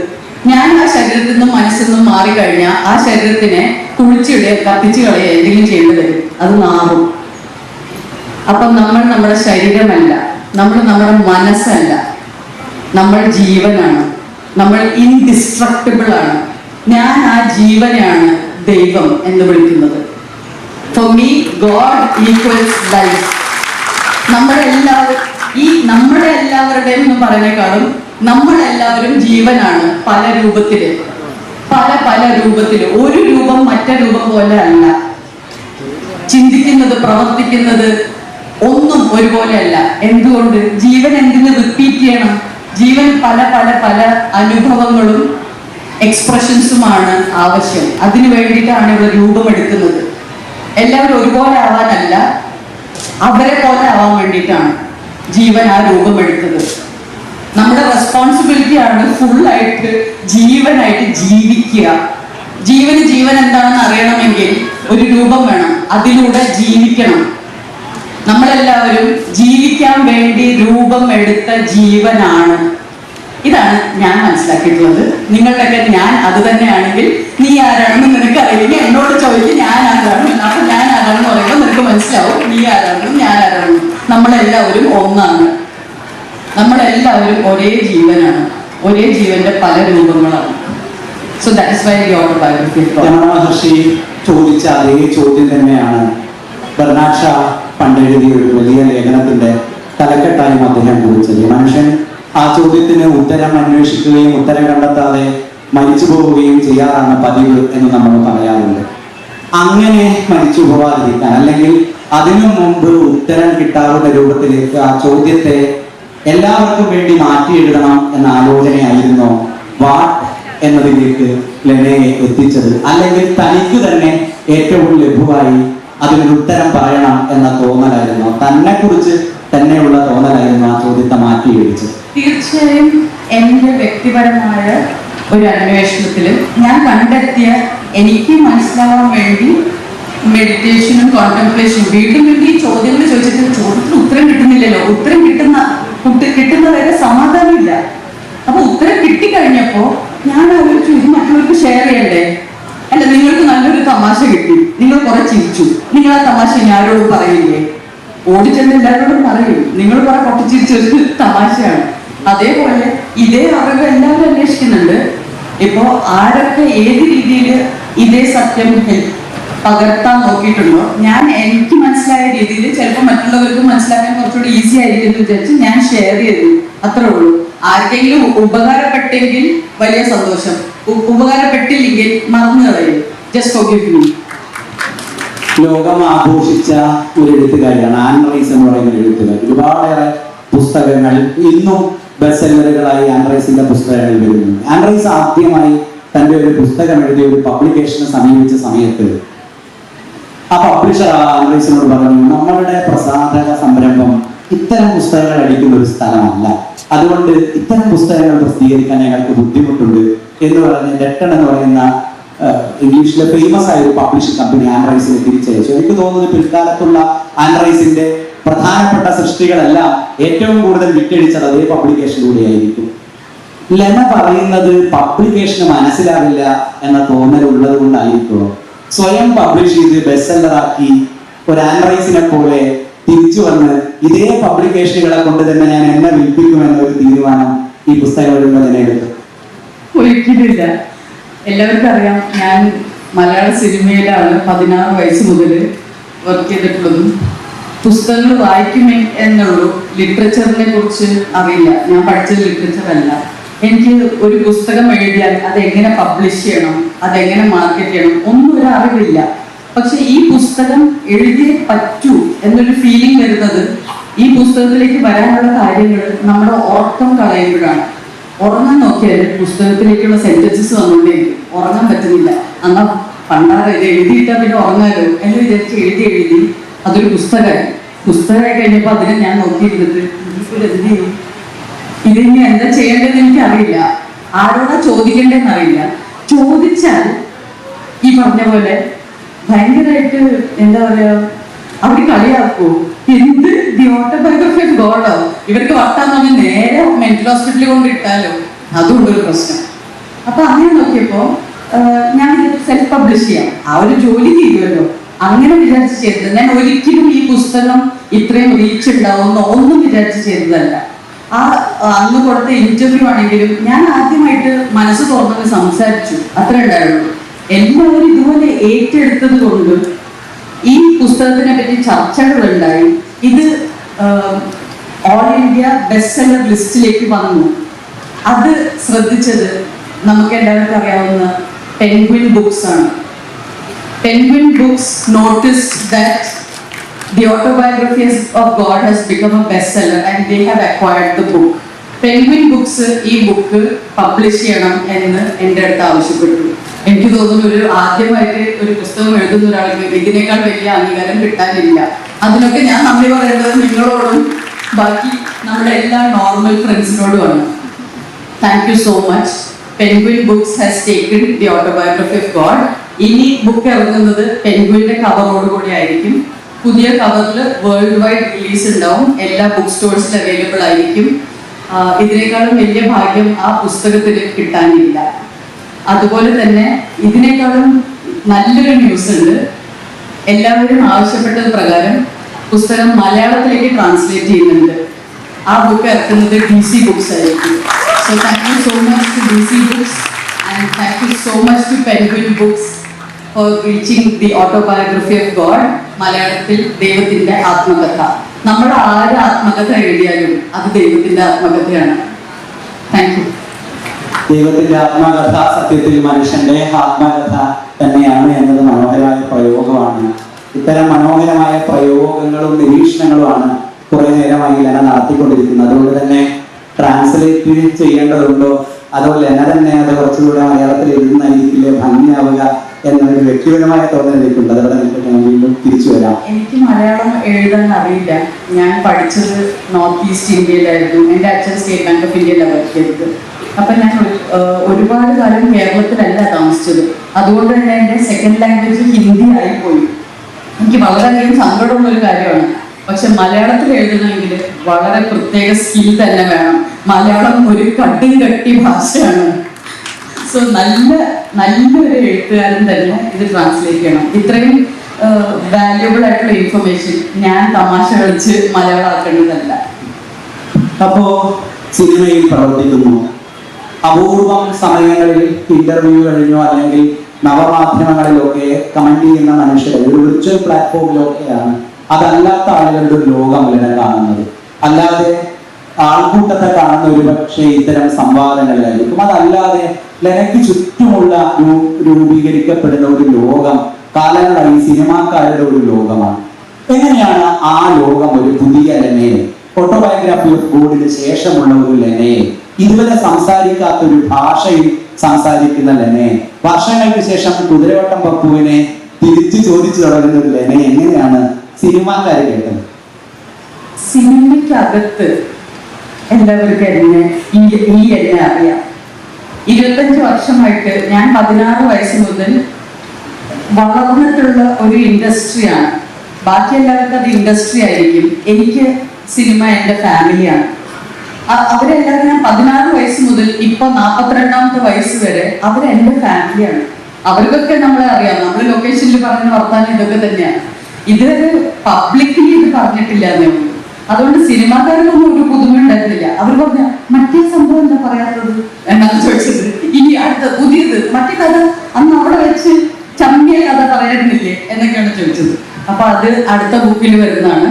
ഞാൻ ആ ശരീരത്തിൽ നിന്നും മനസ്സിൽ നിന്നും മാറിക്കഴിഞ്ഞാൽ ആ ശരീരത്തിനെ കുഴിച്ചിടുക, കത്തിച്ചു കളയുക, എന്തെങ്കിലും ചെയ്യേണ്ടി വരും. അത് നാറും. അപ്പൊ നമ്മൾ നമ്മുടെ ശരീരമല്ല, നമ്മൾ നമ്മുടെ മനസ്സല്ല, നമ്മൾ ജീവനാണ്. നമ്മൾ ഇൻഡിസ്ട്രക്റ്റബിൾ ആണ്. ഞാൻ ആ ജീവനെയാണ് ദൈവം എന്ന് വിളിക്കുന്നത്. For me God equals life. നമ്മുടെ എല്ലാവരുടെയും എന്ന് പറയുന്നേക്കാളും നമ്മളെല്ലാവരും ജീവനാണ്. പല രൂപത്തില്, പല രൂപത്തില്. ഒരു രൂപം മറ്റേ രൂപം പോലെ അല്ല. ചിന്തിക്കുന്നത്, പ്രവർത്തിക്കുന്നത് ഒന്നും ഒരുപോലെയല്ല. എന്തുകൊണ്ട്? ജീവൻ എന്തിന് റിപ്പീറ്റ് ചെയ്യണം? ജീവൻ പല അനുഭവങ്ങളും എക്സ്പ്രഷൻസുമാണ് ആവശ്യം. അതിനു വേണ്ടിയിട്ടാണ് ഇവിടെ രൂപമെടുക്കുന്നത്. എല്ലാവരും ഒരുപോലെ ആവാനല്ല, അവരെ പോലെ ആവാൻ വേണ്ടിയിട്ടാണ് ജീവൻ ആ രൂപമെടുത്തത്. നമ്മുടെ റെസ്പോൺസിബിലിറ്റി ആണ് ഫുള്ളായിട്ട് ജീവനായിട്ട് ജീവിക്കുക. ജീവൻ എന്താണെന്ന് അറിയണമെങ്കിൽ ഒരു രൂപം വേണം, അതിലൂടെ ജീവിക്കണം. നമ്മളെല്ലാവരും ജീവിക്കാൻ വേണ്ടി രൂപം എടുത്ത ജീവനാണ്. ഇതാണ് ഞാൻ മനസ്സിലാക്കിയിട്ടുള്ളത്. നിങ്ങളുടെയൊക്കെ ഞാൻ അത് തന്നെയാണെങ്കിൽ നീ ആരാണെന്ന് നിനക്ക് അറിയില്ലെങ്കിൽ എന്നോട് ചോദിക്കും ഞാൻ ആരാണ്. അപ്പൊ ഞാൻ ആരാണെന്ന് പറയുമ്പോൾ നിനക്ക് മനസ്സിലാവും നീ ആരാണെന്നും ഞാൻ ആരാണെന്നും. നമ്മളെല്ലാവരും ഒന്നാണ്. നമ്മളെല്ലാവരും ഒരേ ജീവനാണ്. ഒരേ ജീവന്റെ പല രൂപങ്ങളാണ്. So that is why the autobiography. Ramana Maharshi ചോദിച്ച അതേ ചോദ്യം തന്നെയാണ് ബർണാഡ് ഷാ പണ്ടെഴുതിയ ഒരു വലിയ ലേഖനത്തിന്റെ തലക്കെട്ടായും അദ്ദേഹം കുറിച്ചത്. മനുഷ്യൻ ആ ചോദ്യത്തിന് ഉത്തരം അന്വേഷിക്കുകയും ഉത്തരം കണ്ടെത്താതെ മരിച്ചു പോവുകയും ചെയ്യാറാണ് പതിവ് എന്ന് നമ്മൾ പറയാറുണ്ട്. അങ്ങനെ മരിച്ചു പോവാതിരിക്കാൻ, അല്ലെങ്കിൽ അതിനു മുമ്പ് ഉത്തരം കിട്ടാവുന്ന രൂപത്തിലേക്ക് ആ ചോദ്യത്തെ എല്ലാവർക്കും വേണ്ടി മാറ്റി എഴുതണം എന്ന ആലോചനയായിരുന്നു വാട്ട് എന്നതിലേക്ക് ലെനയെ എത്തിച്ചത്. അല്ലെങ്കിൽ തനിക്ക് തന്നെ ഏറ്റവും ലഘുവായി അതിനൊരു ഉത്തരം പറയണം എന്ന തോന്നലായിരുന്നു, തന്നെ കുറിച്ച് തന്നെയുള്ള തോന്നലായിരുന്നു ആ ചോദ്യത്തെ മാറ്റി എഴുതിച്ചത്. തീർച്ചയായും എൻ്റെ വ്യക്തിപരമായ ഒരു അന്വേഷണത്തിൽ ഞാൻ കണ്ടെത്തിയ, എനിക്ക് മനസ്സിലാവാൻ വേണ്ടി മെഡിറ്റേഷനും കോൺടെംപ്ലേഷനും വീണ്ടും വീണ്ടും ഈ ചോദ്യങ്ങൾ ചോദിച്ചിട്ട് ചോദ്യത്തിന് ഉത്തരം കിട്ടുന്നില്ലല്ലോ, ഉത്തരം കിട്ടുന്നവരെ സമാധാനമില്ല. അപ്പൊ ഉത്തരം കിട്ടിക്കഴിഞ്ഞപ്പോ ഞാൻ ആലോചിച്ചു, ഇത് മറ്റുള്ളവർക്ക് ഷെയർ ചെയ്യണ്ടേ? അല്ല, നിങ്ങൾക്ക് നല്ലൊരു തമാശ കിട്ടി, നിങ്ങൾ കുറെ ചിരിച്ചു, നിങ്ങൾ ആ തമാശ ഞാനോട് പറയില്ലേ? ഓടിച്ചെന്ന് എല്ലാവരോടും പറയും, നിങ്ങൾ കുറെ പൊട്ടിച്ചിരിച്ചൊരു തമാശയാണ്. അതേപോലെ ഇതേ അറിവ് എല്ലാവരും അന്വേഷിക്കുന്നുണ്ട്. ഇപ്പോ ആരൊക്കെ ഏത് രീതിയിൽ ഇതേ സത്യം പകർത്താൻ നോക്കിയിട്ടുണ്ടോ, ഞാൻ എനിക്ക് മനസ്സിലായ രീതിയിൽ ചിലപ്പോൾ മറ്റുള്ളവർക്ക് മനസ്സിലാക്കാൻ കുറച്ചുകൂടി ഈസി ആയിരിക്കും എന്ന് വിചാരിച്ച് ഞാൻ ഷെയർ ചെയ്തു, അത്രേ ഉള്ളൂ. ആർക്കെങ്കിലും ഉപകാരപ്പെട്ടെങ്കിൽ വലിയ സന്തോഷം, ഉപകാരപ്പെട്ടില്ലെങ്കിൽ മറന്നു കളയും. Just forgive me. ലോകം ആഘോഷിച്ച ഒരു എഴുത്തുകാരിയാണ് ആൻ റൈസ് എന്ന് പറയുന്ന എഴുത്തുകാരി. ഒരുപാടേറെ പുസ്തകങ്ങൾ ഇന്നും ബെസ്റ്റ് സെല്ലറുകളായി ആൻ റൈസിന്റെ പുസ്തകങ്ങൾ വരുന്നു. ആൻ റൈസ് ആദ്യമായി തന്റെ ഒരു പുസ്തകം എഴുതിയ ഒരു പബ്ലിക്കേഷനെ സമീപിച്ച സമയത്ത് ആ പബ്ലിഷർ ആൻ റൈസിനോട് പറഞ്ഞു, നമ്മളുടെ പ്രസാധക സംരംഭം ഇത്തരം പുസ്തകങ്ങൾ അടിക്കുന്ന ഒരു സ്ഥലമല്ല, അതുകൊണ്ട് ഇത്തരം പുസ്തകങ്ങൾ പ്രസിദ്ധീകരിക്കാൻ ഞങ്ങൾക്ക് ബുദ്ധിമുട്ടുണ്ട് എന്ന് പറഞ്ഞ് ലെറ്റൺ എന്ന് പറയുന്ന ഇംഗ്ലീഷിലെ ഫേമസ് ആയ ഒരു പബ്ലിഷിംഗ് കമ്പനി ആൻ റൈസിനെ തിരിച്ചയച്ചു. എനിക്ക് തോന്നുന്നത് പിൽക്കാലത്തുള്ള ആൻ റൈസിന്റെ പ്രധാനപ്പെട്ട സൃഷ്ടികളെല്ലാം ഏറ്റവും കൂടുതൽ വിറ്റഴിച്ചത് അതേ പബ്ലിക്കേഷനിലൂടെയായിരിക്കും. ലെന പറയുന്നത് പബ്ലിക്കേഷന് മനസ്സിലാവില്ല എന്ന തോന്നൽ ഉള്ളത് കൊണ്ടായിരിക്കുമോ സ്വയം പബ്ലിഷ് ചെയ്ത് ബെസ്റ്റ് സെല്ലറാക്കി ഒരു ആൻ റൈസിനെ പോലെ തിരിച്ചു വന്ന് ഇതേ പബ്ലിക്കേഷനുകളെ കൊണ്ട് തന്നെ ഞാൻ എന്നെ വിൽപ്പിക്കുമെന്ന ഒരു തീരുമാനം ഈ പുസ്തകം എഴുതുന്നതിനെ എടുത്തു? ഒരിക്കലില്ല. എല്ലാവർക്കും അറിയാം, ഞാൻ മലയാള സിനിമയിലാണ് 16 വയസ്സ് മുതൽ വർക്ക് ചെയ്തിട്ടുള്ളതും. പുസ്തകങ്ങൾ വായിക്കുമേ എന്നുള്ളൂ, ലിറ്ററേച്ചറിനെ കുറിച്ച് അറിയില്ല. ഞാൻ പഠിച്ചത് ലിറ്ററേച്ചർ അല്ല. എനിക്ക് ഒരു പുസ്തകം എഴുതിയാൽ അതെങ്ങനെ പബ്ലിഷ് ചെയ്യണം, അതെങ്ങനെ മാർക്കറ്റ് ചെയ്യണം ഒന്നും ഒരു അറിവില്ല. പക്ഷെ ഈ പുസ്തകം എഴുതിയേ പറ്റൂ എന്നൊരു ഫീലിംഗ് വരുന്നത് ഈ പുസ്തകത്തിലേക്ക് വരാനുള്ള കാര്യങ്ങൾ നമ്മുടെ ഉറക്കം കളയുമ്പോഴാണ്. ഉറങ്ങാൻ നോക്കിയാൽ പുസ്തകത്തിലേക്കുള്ള സെന്റൻസസ് വന്നുകൊണ്ടേയിരിക്കും, ഉറങ്ങാൻ പറ്റുന്നില്ല. എന്നാൽ പണ്ടാറ് ഇത് എഴുതിയിട്ടാൽ പിന്നെ ഉറങ്ങാലോ എന്ന് വിചാരിച്ച് എഴുതി അതൊരു പുസ്തകമായി കഴിഞ്ഞപ്പോൾ അതിനെ ഞാൻ നോക്കിയിരുന്നത് എന്ത് ചെയ്യും, ഇതിനി എന്താ ചെയ്യേണ്ടതെന്ന് എനിക്കറിയില്ല, ആരോടാ ചോദിക്കേണ്ടതെന്ന് അറിയില്ല. ചോദിച്ചാൽ ഈ പറഞ്ഞ പോലെ ഭയങ്കരമായിട്ട് എന്താ പറയാ, അവർ കളിയാക്കൂ. എന്ത് ദി ഓട്ടോബയോഗ്രഫി ഓഫ് ഗോഡോ, ഇവർക്ക് വട്ടാൻ പറഞ്ഞ് നേരെ മെന്റൽ ഹോസ്പിറ്റലിൽ കൊണ്ടിട്ടാലോ, അതുകൊണ്ടൊരു പ്രശ്നം. അപ്പൊ അങ്ങനെ നോക്കിയപ്പോ ഞാൻ സെൽഫ് പബ്ലിഷ് ചെയ്യാം, ആ ഒരു ജോലി ചെയ്യുമല്ലോ, അങ്ങനെ വിചാരിച്ച് ചെയ്തത്. ഞാൻ ഒരിക്കലും ഈ പുസ്തകം ഇത്രയും റീച്ച് ഉണ്ടാവുമെന്നോ ഒന്നും വിചാരിച്ച് ചെയ്തതല്ല. ആ അന്ന് കൊടുത്ത ഇന്റർവ്യൂ ആണെങ്കിലും ഞാൻ ആദ്യമായിട്ട് മനസ്സ് തുറന്ന് സംസാരിച്ചു, അത്ര ഉണ്ടായുള്ളൂ. എല്ലാവരും ഇതുപോലെ ഏറ്റെടുത്തത് കൊണ്ടും ഈ പുസ്തകത്തിനെ പറ്റി ചർച്ചകൾ ഉണ്ടായി. ഇത് ഓൾ ഇന്ത്യ ബെസ്റ്റ് സെല്ലർ ലിസ്റ്റിലേക്ക് വന്നു. അത് ശ്രദ്ധിച്ചത് നമുക്ക് എല്ലാവർക്കും അറിയാവുന്ന പെൻഗ്വിൻ ബുക്സ് ആണ്. Penguin books noticed that The Autobiography of God has become a bestseller and they have acquired the book. Penguin Books ഈ ബുക്ക് പബ്ലിഷ് ചെയ്യണം എന്ന് എൻ്റെ അടുത്ത് ആവശ്യപ്പെട്ടു. എനിക്ക് തോന്നുന്നു ഒരു ആദ്യമായിട്ട് ഒരു പുസ്തകം എഴുതുന്ന ഒരാൾക്ക് ഇതിനേക്കാൾ വലിയ അംഗീകാരം കിട്ടാനില്ല. അതിനൊക്കെ ഞാൻ നന്ദി പറയേണ്ടത് നിങ്ങളോടും ബാക്കി നമ്മുടെ എല്ലാ നോർമൽ ഫ്രണ്ട്സിനോടുമാണ്. Thank you so much. Penguin Books has taken the autobiography of God. ഇനി ബുക്ക് ഇറങ്ങുന്നത് പെൻഗ്വിന്റെ കവറോട് കൂടി ആയിരിക്കും. പുതിയ കവറിൽ വേൾഡ് വൈഡ് റിലീസ് ഉണ്ടാവും, എല്ലാ ബുക്ക് സ്റ്റോഴ്സിൽ അവൈലബിൾ ആയിരിക്കും. ഇതിനേക്കാളും വലിയ ഭാഗ്യം ആ പുസ്തകത്തിൽ കിട്ടാനില്ല. അതുപോലെ തന്നെ ഇതിനേക്കാളും നല്ലൊരു ന്യൂസ് ഉണ്ട്. എല്ലാവരും ആവശ്യപ്പെട്ടത് പ്രകാരം പുസ്തകം മലയാളത്തിലേക്ക് ട്രാൻസ്ലേറ്റ് ചെയ്യുന്നുണ്ട്. ആ ബുക്ക് ഇറക്കുന്നത് DC ബുക്സ് ആയിരിക്കും. So thank you so much to DC books and thank you so much to Penguin books for reaching the autobiography of God. മലയാളത്തിൽ ദൈവത്തിന്റെ ആത്മകഥ. നമ്മൾ ആര് ആത്മകഥ എഴുതിയാലും അത് ദൈവത്തിന്റെ ആത്മകഥയാണ്. Thank you. ദൈവത്തിന്റെ ആത്മകഥ സത്യത്തിൽ മനുഷ്യന്റെ ആത്മകഥ തന്നെയാണ് എന്നത് മനോഹരമായ പ്രയോഗമാണ്. ഇത്തരം മനോഹരമായ പ്രയോഗങ്ങളും നിരീക്ഷണങ്ങളുമാണ് കുറെ നേരമായി ലെന നടത്തിക്കൊണ്ടിരിക്കുന്നത്. അതുകൊണ്ട് തന്നെ ട്രാൻസ്ലേറ്റ് ചെയ്യേണ്ടതുണ്ടോ അതോ ലെന തന്നെ അത് കുറച്ചുകൂടെ മലയാളത്തിൽ എഴുതുന്നതായിരിക്കില്ലേ ഭംഗിയാവുക എന്നൊരു വ്യക്തിപരമായ തോന്നൽ എനിക്കുണ്ട്. അതോടെ നിൽക്കട്ടെ, ഞാൻ വീണ്ടും തിരിച്ചു വരാം. എനിക്ക് മലയാളം എഴുതാൻ അറിയില്ല. ഞാൻ പഠിച്ചത് നോർത്ത് ഈസ്റ്റ് ഇന്ത്യയിലായിരുന്നു. എൻ്റെ അച്ഛൻ സ്റ്റേറ്റ് ബാങ്ക് ഓഫ് ഇന്ത്യയിലാണ് വർക്ക് ചെയ്തത്. അപ്പൊ ഞാൻ ഒരുപാട് കാലം കേരളത്തിലല്ല താമസിച്ചത്. അതുകൊണ്ട് തന്നെ എൻ്റെ സെക്കൻഡ് ലാംഗ്വേജ് ഹിന്ദി ആയിപ്പോയി. എനിക്ക് വളരെയധികം സങ്കടമുള്ള ഒരു കാര്യമാണ്. പക്ഷെ മലയാളത്തിൽ എഴുതണമെങ്കിൽ വളരെ പ്രത്യേക സ്കിൽ തന്നെ വേണം. മലയാളം ഒരു കട്ടി ഭാഷയാണ്. സോ നല്ലൊരു എഴുത്തുകാരൻ തന്നെ ഇത് ട്രാൻസ്ലേറ്റ് ചെയ്യണം. ഇത്രയും വാല്യുബിൾ ആയിട്ടുള്ള ഇൻഫർമേഷൻ ഞാൻ തമാശ കളിച്ച് മലയാളമാക്കേണ്ടതല്ല. അപ്പോ സിനിമയിൽ പ്രവർത്തിക്കുന്നു, അപൂർവം സമയങ്ങളിൽ ഇന്റർവ്യൂ കഴിഞ്ഞോ അല്ലെങ്കിൽ നവമാധ്യമങ്ങളിലൊക്കെ കമന്റ് ചെയ്യുന്ന മനുഷ്യരെ ഒരു വിർച്വൽ പ്ലാറ്റ്ഫോമിലൊക്കെയാണ് അതല്ലാത്ത ആളുകളുടെ ഒരു ലോകം ലെന കാണുന്നത്. അല്ലാതെ ആൾക്കൂട്ടത്തെ കാണുന്ന ഒരു പക്ഷേ ഇത്തരം സംവാദങ്ങളിലായിരിക്കും. അതല്ലാതെ ലെനയ്ക്ക് ചുറ്റുമുള്ള രൂപീകരിക്കപ്പെടുന്ന ഒരു ലോകം കാലങ്ങളായി സിനിമാക്കാരുടെ ഒരു ലോകമാണ്. എങ്ങനെയാണ് ആ ലോകം ഒരു പുതിയ ലെനയെ, ഓട്ടോബയോഗ്രാഫി ഓഫ് ഗോഡിന് ശേഷമുള്ള ഒരു ലെനയെ, ഇതുവരെ സംസാരിക്കാത്ത ഒരു ഭാഷയിൽ സംസാരിക്കുന്ന ലെനയെ, വർഷങ്ങൾക്ക് ശേഷം കുതിരവട്ടം പപ്പുവിനെ തിരിച്ചു ചോദിച്ചു തുടങ്ങുന്ന ഒരു ലെനയെ എങ്ങനെയാണ് സിനിമാക്കാർ കേട്ടത്? സിനിമയ്ക്കകത്ത് എല്ലാവർക്കും എന്നെ അറിയാം. 25 വർഷമായിട്ട് ഞാൻ 16 വയസ്സ് മുതൽ വളർന്നിട്ടുള്ള ഒരു ഇൻഡസ്ട്രിയാണ്. ബാക്കി എല്ലാവർക്കും അത് ഇൻഡസ്ട്രി ആയിരിക്കും. എനിക്ക് സിനിമ എൻ്റെ ഫാമിലിയാണ്. അവരെല്ലാവരും ഞാൻ 16 വയസ്സ് മുതൽ ഇപ്പൊ 42ാമത്തെ വയസ്സ് വരെ അവരെന്റെ ഫാമിലിയാണ്. അവർക്കൊക്കെ നമ്മളെ അറിയാം. നമ്മൾ ലൊക്കേഷനിൽ പറഞ്ഞ വർത്താനം ഇതൊക്കെ തന്നെയാണ്. ഇതുവരെ പബ്ലിക്കലി ഇത് പറഞ്ഞിട്ടില്ല എന്നേ ഉള്ളൂ. അതുകൊണ്ട് സിനിമാക്കാരൊന്നും ഒരു പുതുമ ഉണ്ടായിരുന്നില്ല. അവർ പറഞ്ഞ മറ്റേ സംഭവം എന്താ പറയാത്തത് എന്നാണ് ചോദിച്ചത്. ഇനി അടുത്ത പുതിയത് മറ്റേ കഥ അന്ന് അവിടെ വെച്ച് ചമ്മിയ കഥ പറയാറുന്നില്ലേ എന്നൊക്കെയാണ് ചോദിച്ചത്. അപ്പൊ അത് അടുത്ത ബുക്കിൽ വരുന്നതാണ്.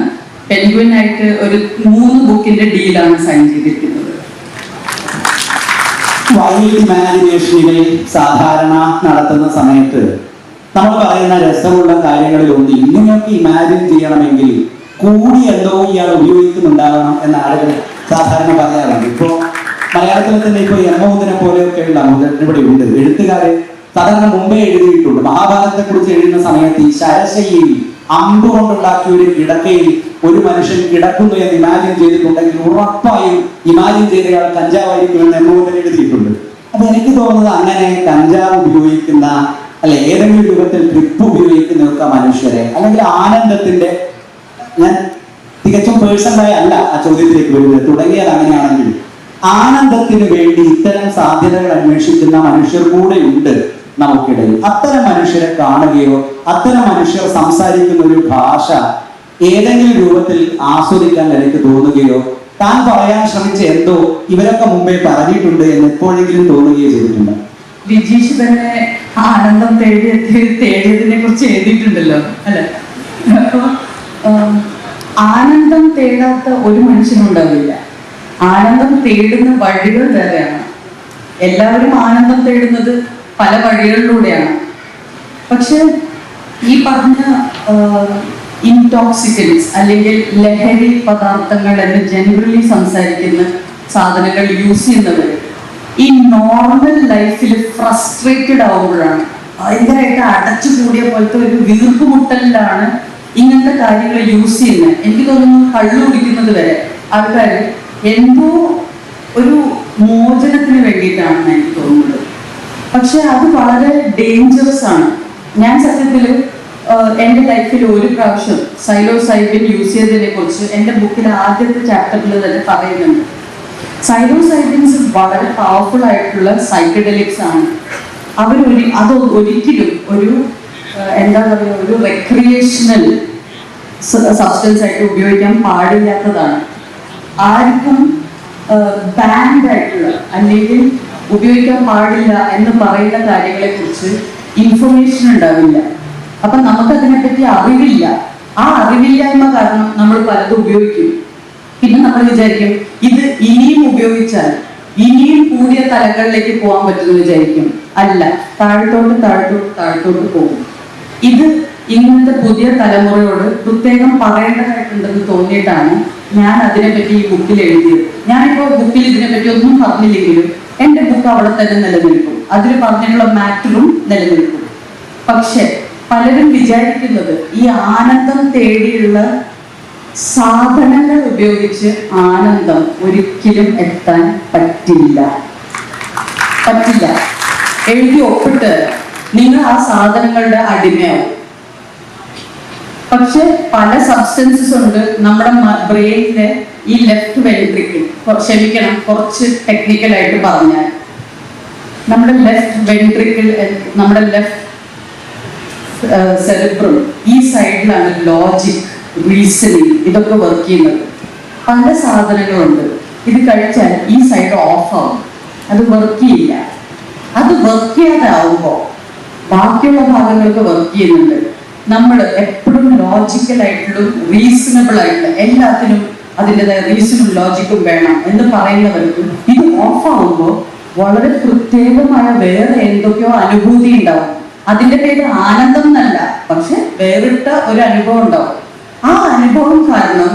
പെൻഗ്വിനായിട്ട് ഒരു 3 ബുക്കിന്റെ ഡീലാണ് സൈൻ ചെയ്തിരിക്കുന്നത്. വൈൽഡ് ഇമാജിനേഷനുകൾ സാധാരണ നടത്തുന്ന സമയത്ത് നമ്മൾ പറയുന്ന രസമുള്ള കാര്യങ്ങളിൽ ഒന്ന് ഇങ്ങനെയൊക്കെ ഇമാജിൻ ചെയ്യണമെങ്കിൽ കൂടി എന്തോ ഇയാൾ ഉപയോഗിക്കുന്നുണ്ടാകണം എന്ന ആളുകൾ സാധാരണ പറയാറുണ്ട്. ഇപ്പോ മലയാളത്തിൽ തന്നെ ഇപ്പൊ എമ്മൂതിനെ പോലെയൊക്കെയുള്ള ഇവിടെ ഉണ്ട് എഴുത്തുകാരെ സാധാരണ മുമ്പേ എഴുതിയിട്ടുണ്ട്. മഹാഭാരതത്തെ കുറിച്ച് എഴുതുന്ന സമയത്ത് ഈ ശരശയിൽ അമ്പ് കൊണ്ടുണ്ടാക്കിയ ഒരു കിടക്കയിൽ ഒരു മനുഷ്യൻ കിടക്കുന്നു എന്ന് ഇമാജിൻ ചെയ്തിട്ടുണ്ടെങ്കിൽ ഉറപ്പായും ഇമാജിൻ ചെയ്തയാൾ കഞ്ചാവായിരിക്കുമെന്ന് എമ്മൂതിനെ എഴുതിയിട്ടുണ്ട്. അപ്പൊ എനിക്ക് തോന്നുന്നത് അങ്ങനെ കഞ്ചാവ് ഉപയോഗിക്കുന്ന അല്ലെ ഏതെങ്കിലും രൂപത്തിൽ ട്രിപ്പ് ഉപയോഗിക്കുന്നവർക്ക് മനുഷ്യരെ അല്ലെങ്കിൽ ആനന്ദത്തിന്റെ, ഞാൻ തികച്ചും പേഴ്സണലായി അല്ല ആ ചോദ്യത്തിലേക്ക് വരുന്നത്, തുടങ്ങിയത് അങ്ങനെയാണെങ്കിൽ ആനന്ദത്തിന് വേണ്ടി ഇത്തരം സാധ്യതകൾ അന്വേഷിക്കുന്ന മനുഷ്യർ കൂടെ ഉണ്ട് നമുക്കിടയിൽ. അത്തരം മനുഷ്യരെ കാണുകയോ അത്തരം മനുഷ്യർ സംസാരിക്കുന്ന ഒരു ഭാഷ ഏതെങ്കിലും രൂപത്തിൽ ആസ്വദിക്കാൻ എനിക്ക് തോന്നുകയോ താൻ പറയാൻ ശ്രമിച്ച എന്തോ ഇവരൊക്കെ മുമ്പേ പറഞ്ഞിട്ടുണ്ട് എന്ന് എപ്പോഴെങ്കിലും തോന്നുകയോ ചെയ്തിട്ടുണ്ട്? വിജീഷ് തന്നെ ആനന്ദം തേടിയതിനെ കുറിച്ച് എഴുതിയിട്ടുണ്ടല്ലോ അല്ലെ? അപ്പൊ ആനന്ദം തേടാത്ത ഒരു മനുഷ്യനുണ്ടാവില്ല. ആനന്ദം തേടുന്ന വഴികൾ വേറെയാണ്. എല്ലാവരും ആനന്ദം തേടുന്നത് പല വഴികളിലൂടെയാണ്. പക്ഷെ ഈ പറഞ്ഞ ഇൻടോക്സിക്കൻസ് അല്ലെങ്കിൽ ലഹരി പദാർത്ഥങ്ങൾ എന്ന് ജനറലി സംസാരിക്കുന്ന സാധനങ്ങൾ യൂസ് ചെയ്യുന്നവർ ഈ നോർമൽ ലൈഫിൽ ഫ്രസ്ട്രേറ്റഡ് ആവുമ്പോഴാണ്, ഭയങ്കരമായിട്ട് അടച്ചു കൂടിയ പോലത്തെ ഒരു വീർപ്പുമുട്ടലിലാണ് ഇങ്ങനത്തെ കാര്യങ്ങൾ യൂസ് ചെയ്യുന്നത്. എനിക്ക് തോന്നുന്നു കള്ളു കുടിക്കുന്നത് വരെ ആൾക്കാർ എന്തോ ഒരു മോചനത്തിന് വേണ്ടിയിട്ടാണെന്ന് എനിക്ക് തോന്നുന്നത്. പക്ഷെ അത് വളരെ ഡേഞ്ചറസ് ആണ്. ഞാൻ സത്യത്തിൽ എൻ്റെ ലൈഫിൽ ഒരു പ്രാവശ്യം സൈലോസൈബിൻ യൂസ് ചെയ്തതിനെ കുറിച്ച് എൻ്റെ ബുക്കിൽ ആദ്യത്തെ ചാപ്റ്ററിൽ തന്നെ പറയുന്നുണ്ട്. സൈലോസൈബിൻസ് വളരെ പവർഫുൾ ആയിട്ടുള്ള സൈക്കഡെലിക്സ് ആണ്. അത് ഒരിക്കലും ഒരു എന്താ പറയുക ഒരു റെക്രിയേഷണൽ സബ്സ്റ്റൻസ് ആയിട്ട് ഉപയോഗിക്കാൻ പാടില്ലാത്തതാണ്. ആർക്കും ബാൻഡ് ആയിട്ടുള്ള അല്ലെങ്കിൽ ഉപയോഗിക്കാൻ പാടില്ല എന്ന് പറയുന്ന കാര്യങ്ങളെ കുറിച്ച് ഇൻഫർമേഷൻ ഉണ്ടാവില്ല. അപ്പൊ നമുക്കതിനെപ്പറ്റി അറിവില്ല. ആ അറിവില്ലായ്മ കാരണം നമ്മൾ പലതും ഉപയോഗിക്കും. പിന്നെ നമ്മൾ വിചാരിക്കും ഇത് ഇനിയും ഉപയോഗിച്ചാൽ ഇനിയും കൂടിയ തലങ്ങളിലേക്ക് പോകാൻ പറ്റുമെന്ന് വിചാരിക്കും. അല്ല, താഴത്തോട്ട് പോകും. ഇത് ഇന്നത്തെ പുതിയ തലമുറയോട് പ്രത്യേകം പറയേണ്ടതായിട്ടുണ്ടെന്ന് തോന്നിയിട്ടാണ് ഞാൻ അതിനെപ്പറ്റി ഈ ബുക്കിൽ എഴുതിയത്. ഞാനിപ്പോൾ ബുക്കിൽ ഇതിനെപ്പറ്റി ഒന്നും പറഞ്ഞില്ലെങ്കിലും എൻ്റെ ബുക്ക് അവിടെ തന്നെ നിലനിൽക്കും, അതിൽ പറഞ്ഞിട്ടുള്ള മാറ്ററും നിലനിൽക്കും. പക്ഷെ പലരും വിചാരിക്കുന്നത് ഈ ആനന്ദം തേടിയുള്ള സാധനങ്ങൾ ഉപയോഗിച്ച് ആനന്ദം ഒരിക്കലും എത്താൻ പറ്റില്ല. എഴുതി ഒപ്പിട്ട് നിങ്ങൾ ആ സാധനങ്ങളുടെ അടിമയാവും. പക്ഷെ പല സബ്സ്റ്റൻസസ് ഉണ്ട് നമ്മുടെ ബ്രെയിനിലെ ഈ ലെഫ്റ്റ് വെൻട്രിക്കിൾ, ക്ഷമിക്കണം കുറച്ച് ടെക്നിക്കലായിട്ട് പറഞ്ഞാൽ, നമ്മുടെ ലെഫ്റ്റ് വെൻട്രിക്കിൾ, നമ്മുടെ ലെഫ്റ്റ് സെറിബ്രം, ഈ സൈഡിലാണ് ലോജിക്, റീസണിങ് ഇതൊക്കെ വർക്ക് ചെയ്യുന്നത്. പല സാധനങ്ങളുണ്ട്, ഇത് കഴിച്ചാൽ ഈ സൈഡ് ഓഫ് ആവും, അത് വർക്ക് ചെയ്യില്ല. അത് വർക്ക് ചെയ്യാതാവുമ്പോൾ ബാക്കിയുള്ള ഭാഗങ്ങൾക്ക് വർക്ക് ചെയ്യുന്നുണ്ട്. നമ്മൾ എപ്പോഴും ലോജിക്കലായിട്ടുള്ള റീസണബിൾ ആയിട്ടുള്ള എല്ലാത്തിനും അതിൻ്റെതായ റീസണും ലോജിക്കും വേണം എന്ന് പറയുന്നവർക്ക് ഇത് ഓഫ് ആവുമ്പോൾ വളരെ പ്രത്യേകമായ വേറെ എന്തൊക്കെയോ അനുഭൂതി ഉണ്ടാവും. അതിന്റെ പേര് ആനന്ദം എന്നല്ല, പക്ഷെ വേറിട്ട ഒരു അനുഭവം ഉണ്ടാവും. ആ അനുഭവം കാരണം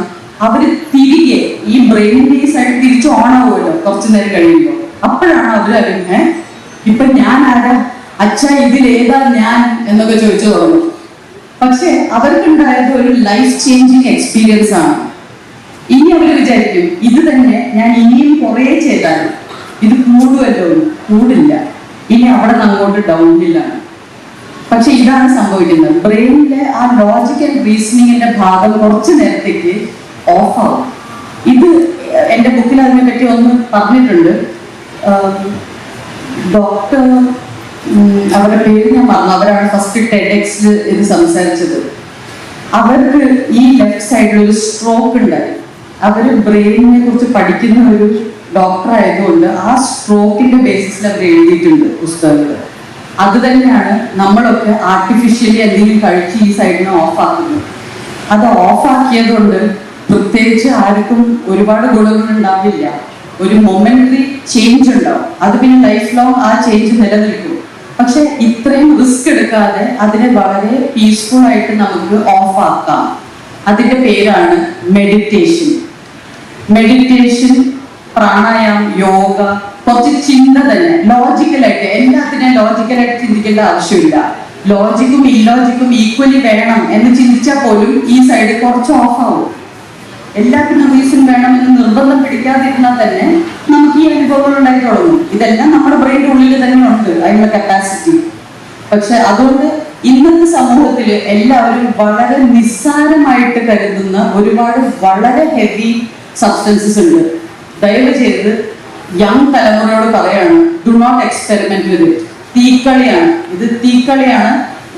അവര് തിരികെ ഈ ബ്രെയിനിന്റെ ഈ സൈഡ് തിരിച്ച് ഓണാവുമല്ലോ കുറച്ചു നേരം കഴിയുമ്പോൾ. അപ്പോഴാണ് അവരറിയുന്നത് ഇപ്പൊ ഞാൻ ആരാ, അച്ഛാ ഇതിലേതാ ഞാൻ എന്നൊക്കെ ചോദിച്ചു തുടങ്ങും. പക്ഷെ അവർക്കുണ്ടായത് ഒരു ലൈഫ് ചേഞ്ചിങ് എക്സ്പീരിയൻസ് ആണ്. ഇനി അവർ വിചാരിക്കും ഇത് തന്നെ ഞാൻ ഇനിയും കുറെ ചെയ്താൽ ഇത് കൂടുമല്ലോ, കൂടില്ല, ഇനി അവിടെ നിന്ന് അങ്ങോട്ട് ഡൗൺഹില്ലാണ്. പക്ഷെ ഇതാണ് സംഭവിക്കുന്നത്, ബ്രെയിനിലെ ആ ലോജിക് ആൻഡ് റീസണിങ്ങിന്റെ ഭാഗം കുറച്ചു നേരത്തേക്ക് ഓഫ് ആവും. ഇത് എൻ്റെ ബുക്കിൽ അതിനെ പറ്റി ഒന്ന് പറഞ്ഞിട്ടുണ്ട്. ഡോക്ടർ, അവരുടെ പേര് ഞാൻ പറഞ്ഞു, അവരാണ് ഫസ്റ്റ് ടെഡെക്സിൽ ഇത് സംസാരിച്ചത്. അവർക്ക് ഈ ലെഫ്റ്റ് സൈഡിൽ ഒരു സ്ട്രോക്ക് ഉണ്ടായി. അവര് ബ്രെയിനിനെ കുറിച്ച് പഠിക്കുന്ന ഒരു ഡോക്ടർ ആയതുകൊണ്ട് ആ സ്ട്രോക്കിന്റെ ബേസിസിൽ അവർ എഴുതിയിട്ടുണ്ട് പുസ്തകങ്ങൾ. അത് തന്നെയാണ് നമ്മളൊക്കെ ആർട്ടിഫിഷ്യലി എന്തെങ്കിലും കഴിച്ച് ഈ സൈഡിനെ ഓഫ് ആക്കുന്നത്. അത് ഓഫ് ആക്കിയത് കൊണ്ട് പ്രത്യേകിച്ച് ആർക്കും ഒരുപാട് ഗുണങ്ങൾ ഉണ്ടാവില്ല, ഒരു മൊമെന്ററി ചേഞ്ച് ഉണ്ടാവും. അത് പിന്നെ ലൈഫ് ലോങ് ആ ചേഞ്ച് നിലനിൽക്കും. പക്ഷെ ഇത്രയും റിസ്ക് എടുക്കാതെ അതിനെ വളരെ പീസ്ഫുൾ ആയിട്ട് നമുക്ക് ഓഫ് ആക്കാം. അതിന്റെ പേരാണ് മെഡിറ്റേഷൻ. മെഡിറ്റേഷൻ, പ്രാണായാമം, യോഗ, കുറച്ച് ചിന്ത തന്നെ ലോജിക്കലായിട്ട്, എല്ലാത്തിനെയും ലോജിക്കലായിട്ട് ചിന്തിക്കേണ്ട ആവശ്യമില്ല. ലോജിക്കും ഇല്ലോജിക്കും ഈക്വലി വേണം എന്ന് ചിന്തിച്ചാൽ പോലും ഈ സൈഡ് കുറച്ച് ഓഫ് ആവും. എല്ലാത്തിനും റീസൺ വേണമെന്ന് നിർബന്ധം പിടിക്കാതിരുന്നാൽ തന്നെ നമുക്ക് ഈ അനുഭവങ്ങൾ ഉണ്ടായി തുടങ്ങും. ഇതെല്ലാം നമ്മുടെ ബ്രെയിൻ്റെ ഉള്ളിൽ തന്നെ ഉണ്ട്, അതിനുള്ള കപ്പാസിറ്റി. പക്ഷെ അതുകൊണ്ട് ഇന്നത്തെ സമൂഹത്തിൽ എല്ലാവരും വളരെ നിസ്സാരമായിട്ട് കരുതുന്ന ഒരുപാട് വളരെ ഹെവി സബ്സ്റ്റൻസസ് ഉണ്ട്. ദയവ് ചെയ്ത് യങ് തലമുറയോട് പറയാണ്, do not experiment with it. തീക്കളിയാണ് ഇത്, തീക്കളിയാണ്.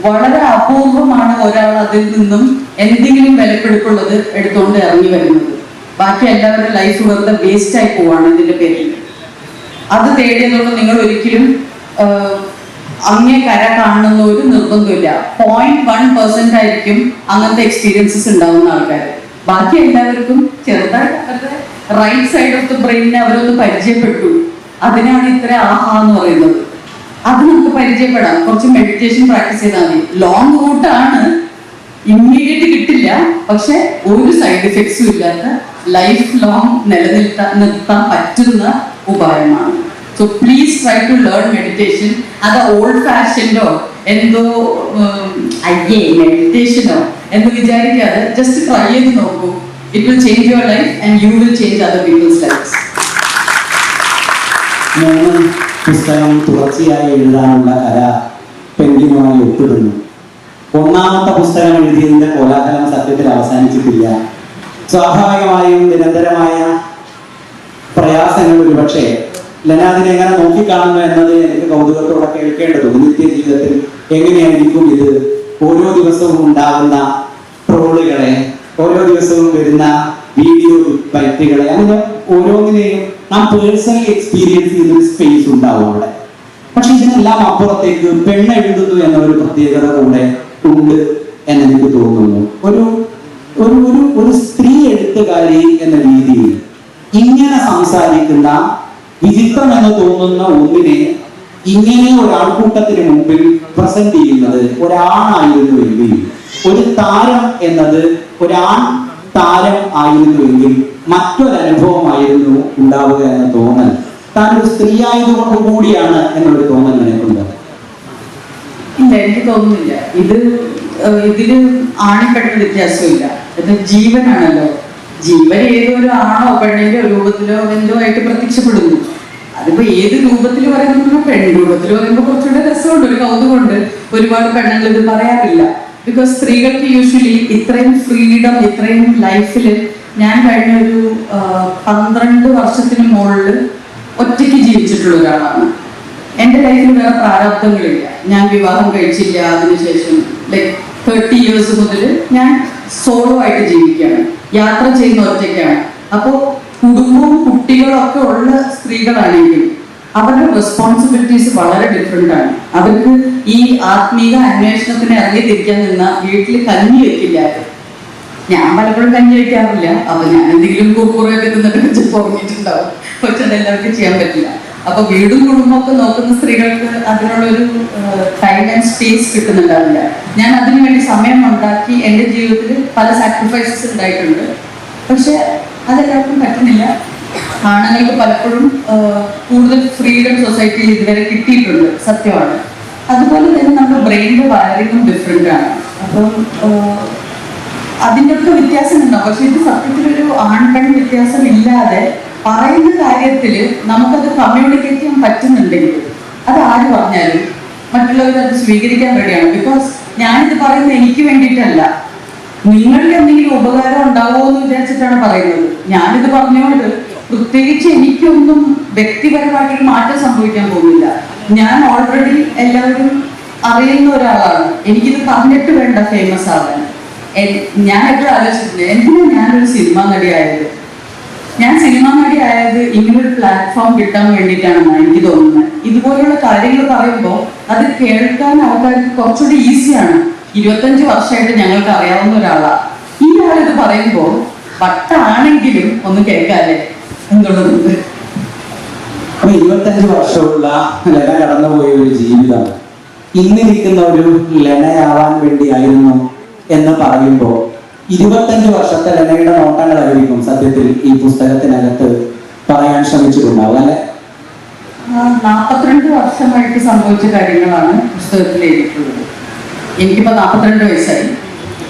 വളരെ അപൂർവമാണ് ഒരാൾ അതിൽ നിന്നും എന്തെങ്കിലും വിലപിടിപ്പുള്ളത് എടുത്തുകൊണ്ട് ഇറങ്ങി വരുന്നത്. ബാക്കി എല്ലാവരുടെ ലൈഫ് വെറുതെ വേസ്റ്റ് ആയി പോവാണ് ഇതിന്റെ പേരിൽ. അത് തേടിയതുകൊണ്ട് നിങ്ങൾ ഒരിക്കലും അങ്ങേ കര കാണുന്ന ഒരു നിർബന്ധമില്ല. 0.1% ആയിരിക്കും അങ്ങനത്തെ എക്സ്പീരിയൻസസ് ഉണ്ടാവുന്ന ആൾക്കാർ. ബാക്കി എല്ലാവർക്കും ചെറുതായിട്ട് അവരുടെ റൈറ്റ് സൈഡ് ഓഫ് ദ ബ്രെയിനിനെ അവരൊന്ന് പരിചയപ്പെട്ടു. അതിനാണ് ഇത്ര ആഹാ എന്ന് പറയുന്നത്. അത് നമുക്ക് പരിചയപ്പെടാം, കുറച്ച് മെഡിറ്റേഷൻ പ്രാക്ടീസ് ചെയ്താൽ മതി. ലോങ് റൂട്ടാണ്, ഇമ്മീഡിയറ്റ് കിട്ടില്ല, പക്ഷെ ഒരു സൈഡ് എഫക്ട്സും ഇല്ലാത്ത ലൈഫ് ലോങ് നിർത്താൻ പറ്റുന്ന ഉപായമാണ്. So please try to learn meditation. അത് ഓൾഡ് ഫാഷൻഡോ എന്തോ അയ്യേ മെഡിറ്റേഷനോ എന്ന് വിചാരിക്കാതെ ജസ്റ്റ് ട്രൈ ചെയ്ത് നോക്കൂ. It will change your life and you will change other people's lifes. 3 പുസ്തകം തുടർച്ചയായി എഴുതാനുള്ള കല പെൻഡിങ്ങുമായി ഒപ്പിടുന്നു. 1ാമത്തെ പുസ്തകം എഴുതിയതിന്റെ കോലാഹലം സത്യത്തിൽ അവസാനിച്ചിട്ടില്ല. സ്വാഭാവികമായും നിരന്തരമായ പ്രയാസങ്ങൾ ഒരുപക്ഷെ ലനാദിനെ എങ്ങനെ നോക്കിക്കാണുന്നു എന്നത് എനിക്ക് കൗതുകത്തോടെ കേൾക്കേണ്ടതുണ്ട്. നിത്യജീവിതത്തിൽ എങ്ങനെയായിരിക്കും ഇത്, ഓരോ ദിവസവും ഉണ്ടാകുന്ന ട്രോളുകളെ, ഓരോ ദിവസവും വരുന്ന വീഡിയോ ബൈറ്റുകളെ, അങ്ങനെ ഓരോന്നിനെയും നാം പേഴ്സണലി എക്സ്പീരിയൻസ് ചെയ്യുന്ന ഒരു സ്പേസ് ഉണ്ടാവും അവിടെ. പക്ഷെ ഇതിനെല്ലാം അപ്പുറത്തേക്ക് പെണ്ണെഴുതുന്നു എന്ന ഒരു പ്രത്യേകത കൂടെ ഉണ്ട് എന്നെനിക്ക് തോന്നുന്നു. ഒരു സ്ത്രീ എഴുത്തുകാരി എന്ന രീതിയിൽ ഇങ്ങനെ സംസാരിക്കുന്ന വിചിത്രം എന്ന് തോന്നുന്ന ഒന്നിനെ ഇങ്ങനെ ഒരാൾക്കൂട്ടത്തിന് മുമ്പിൽ പ്രസന്റ് ചെയ്യുന്നത് ഒരാണായിരുന്നുവെങ്കിൽ, ഒരു താരം എന്നത് ഒരാൺ താരം ആയിരുന്നുവെങ്കിൽ മറ്റൊരനുഭവമായിരുന്നു ഉണ്ടാവുക എന്ന തോന്നൽ താൻ ഒരു സ്ത്രീ ആയതുകൊണ്ട് കൂടിയാണ് എന്നൊരു തോന്നൽ എനിക്കുണ്ട്. ഇല്ല, എനിക്ക് തോന്നുന്നില്ല. ഇതില് ആണിപ്പെട്ട വ്യത്യാസമില്ല. ഇത് ജീവനാണല്ലോ. ജീവൻ ഏതൊരു ആണോ പെണ്ണിന്റെ രൂപത്തിലോ എന്തോ ആയിട്ട് പ്രത്യക്ഷപ്പെടുന്നു. അതിപ്പോ ഏത് രൂപത്തിൽ പറയുന്നു, പെൺ രൂപത്തിൽ പറയുമ്പോൾ കുറച്ചുകൂടെ രസമുണ്ട്, ഒരു കൗതുകമുണ്ട്. ഒരുപാട് പെണ്ണുങ്ങൾ ഇത് പറയാറില്ല. ബിക്കോസ് സ്ത്രീകൾക്ക് യൂഷ്വലി ഇത്രയും ഫ്രീഡം, ഇത്രയും ലൈഫിൽ ഞാൻ കഴിഞ്ഞ ഒരു 12 വർഷത്തിന് മുകളിൽ ഒറ്റയ്ക്ക് ജീവിച്ചിട്ടുള്ള ഒരാളാണ്. എൻ്റെ ലൈഫിൽ വേറെ പ്രാരാബ്ദങ്ങളില്ല. ഞാൻ വിവാഹം കഴിച്ചില്ല. അതിനുശേഷം ലൈക്ക് 30 years മുതൽ ഞാൻ സോളോ ആയിട്ട് ജീവിക്കുകയാണ്. യാത്ര ചെയ്യുന്ന ഒറ്റയ്ക്കാണ്. അപ്പോൾ കുടുംബവും കുട്ടികളും ഒക്കെ ഉള്ള സ്ത്രീകളാണെങ്കിൽ അവരുടെ റെസ്പോൺസിബിലിറ്റീസ് വളരെ ഡിഫറെൻ്റ് ആണ്. അവർക്ക് ഈ ആത്മീക അന്വേഷണത്തിന് ഇറങ്ങി തിരിക്കാൻ നിന്ന വീട്ടിൽ കഞ്ഞി വെക്കില്ല. ഞാൻ പലപ്പോഴും കഞ്ഞി വെക്കാറില്ല. അപ്പൊ ഞാൻ എന്തെങ്കിലും കുറുക്കുറയൊക്കെ തിന്നിട്ട് വെച്ച് പോങ്ങിയിട്ടുണ്ടാവും. പക്ഷെ അതെല്ലാവർക്കും ചെയ്യാൻ പറ്റില്ല. അപ്പൊ വീടും കുടുംബമൊക്കെ നോക്കുന്ന സ്ത്രീകൾക്ക് അതിനുള്ളൊരു ടൈം ആൻഡ് സ്പേസ് കിട്ടുന്നുണ്ടാവില്ല. ഞാൻ അതിനു വേണ്ടി സമയം ഉണ്ടാക്കി എൻ്റെ ജീവിതത്തിൽ പല സാക്രിഫൈസസ് ഉണ്ടായിട്ടുണ്ട്. പക്ഷെ അതെല്ലാവർക്കും പറ്റുന്നില്ല. ആണുങ്ങൾക്ക് പലപ്പോഴും കൂടുതൽ ഫ്രീഡം സൊസൈറ്റിയിൽ ഇതുവരെ കിട്ടിയിട്ടുണ്ട്, സത്യമാണ്. അതുപോലെ തന്നെ നമ്മുടെ ബ്രെയിനിന്റെ വയറിങ്ങും ഡിഫറെൻ്റ് ആണ്. അപ്പം അതിൻ്റെ ഒക്കെ വ്യത്യാസം ഉണ്ടാവും. പക്ഷെ ഇത് സത്യത്തിലൊരു ആൺപെൺ വ്യത്യാസം ഇല്ലാതെ പറയുന്ന കാര്യത്തിൽ നമുക്കത് കമ്മ്യൂണിക്കേറ്റ് ചെയ്യാൻ പറ്റുന്നുണ്ടെങ്കിൽ അത് ആര് പറഞ്ഞാലും മറ്റുള്ളവർ അത് സ്വീകരിക്കാൻ റെഡിയാണ്. ബിക്കോസ് ഞാനിത് പറയുന്നത് എനിക്ക് വേണ്ടിയിട്ടല്ല, നിങ്ങൾക്ക് എന്തെങ്കിലും ഉപകാരം ഉണ്ടാവുമോ എന്ന് വിചാരിച്ചിട്ടാണ് പറയുന്നത്. ഞാനിത് പറഞ്ഞുകൊണ്ട് പ്രത്യേകിച്ച് എനിക്കൊന്നും വ്യക്തിപരമായിട്ടൊരു മാറ്റം സംഭവിക്കാൻ പോകുന്നില്ല. ഞാൻ ഓൾറെഡി എല്ലാവരും അറിയുന്ന ഒരാളാണ്. എനിക്കിത് പറഞ്ഞിട്ട് വേണ്ട ഫേമസ് ആവാൻ. ഞാൻ എപ്പോഴും ആലോചിച്ചിട്ടുണ്ട്, എന്തിനാ ഞാനൊരു സിനിമാ നടിയായത്? ഞാൻ സിനിമാ നടിയായത് ഇങ്ങനൊരു പ്ലാറ്റ്ഫോം കിട്ടാൻ വേണ്ടിയിട്ടാണെന്നാണ് എനിക്ക് തോന്നുന്നത്. ഇതുപോലുള്ള കാര്യങ്ങൾ പറയുമ്പോൾ അത് കേൾക്കാൻ ആൾക്കാർക്ക് കുറച്ചുകൂടി ഈസിയാണ്. 25 വർഷമായിട്ട് ഞങ്ങൾക്ക് അറിയാവുന്ന ഒരാളാണ്. ഈ ആളിത് പറയുമ്പോൾ വട്ടാണെങ്കിലും ഒന്ന് കേൾക്കാല്ലേ എന്നുള്ളതുണ്ട്. അപ്പൊ 25 വർഷമുള്ള ലന കടന്നുപോയ ഒരു ജീവിതം ഇന്നിരിക്കുന്ന ഒരു ലനയാവാൻ വേണ്ടിയായിരുന്നു എന്ന് പറയുമ്പോൾ 25 വർഷത്തെ ലനയുടെ നോട്ടങ്ങളായിരിക്കും സത്യത്തിൽ ഈ പുസ്തകത്തിനകത്ത് പറയാൻ ശ്രമിച്ചിട്ടുണ്ടാവും, അല്ലെ? 42 വർഷമായിട്ട് സംഭവിച്ച കാര്യങ്ങളാണ് പുസ്തകത്തിൽ എഴുതിയിട്ടുള്ളത്. എനിക്കിപ്പോൾ 42 വയസ്സായി.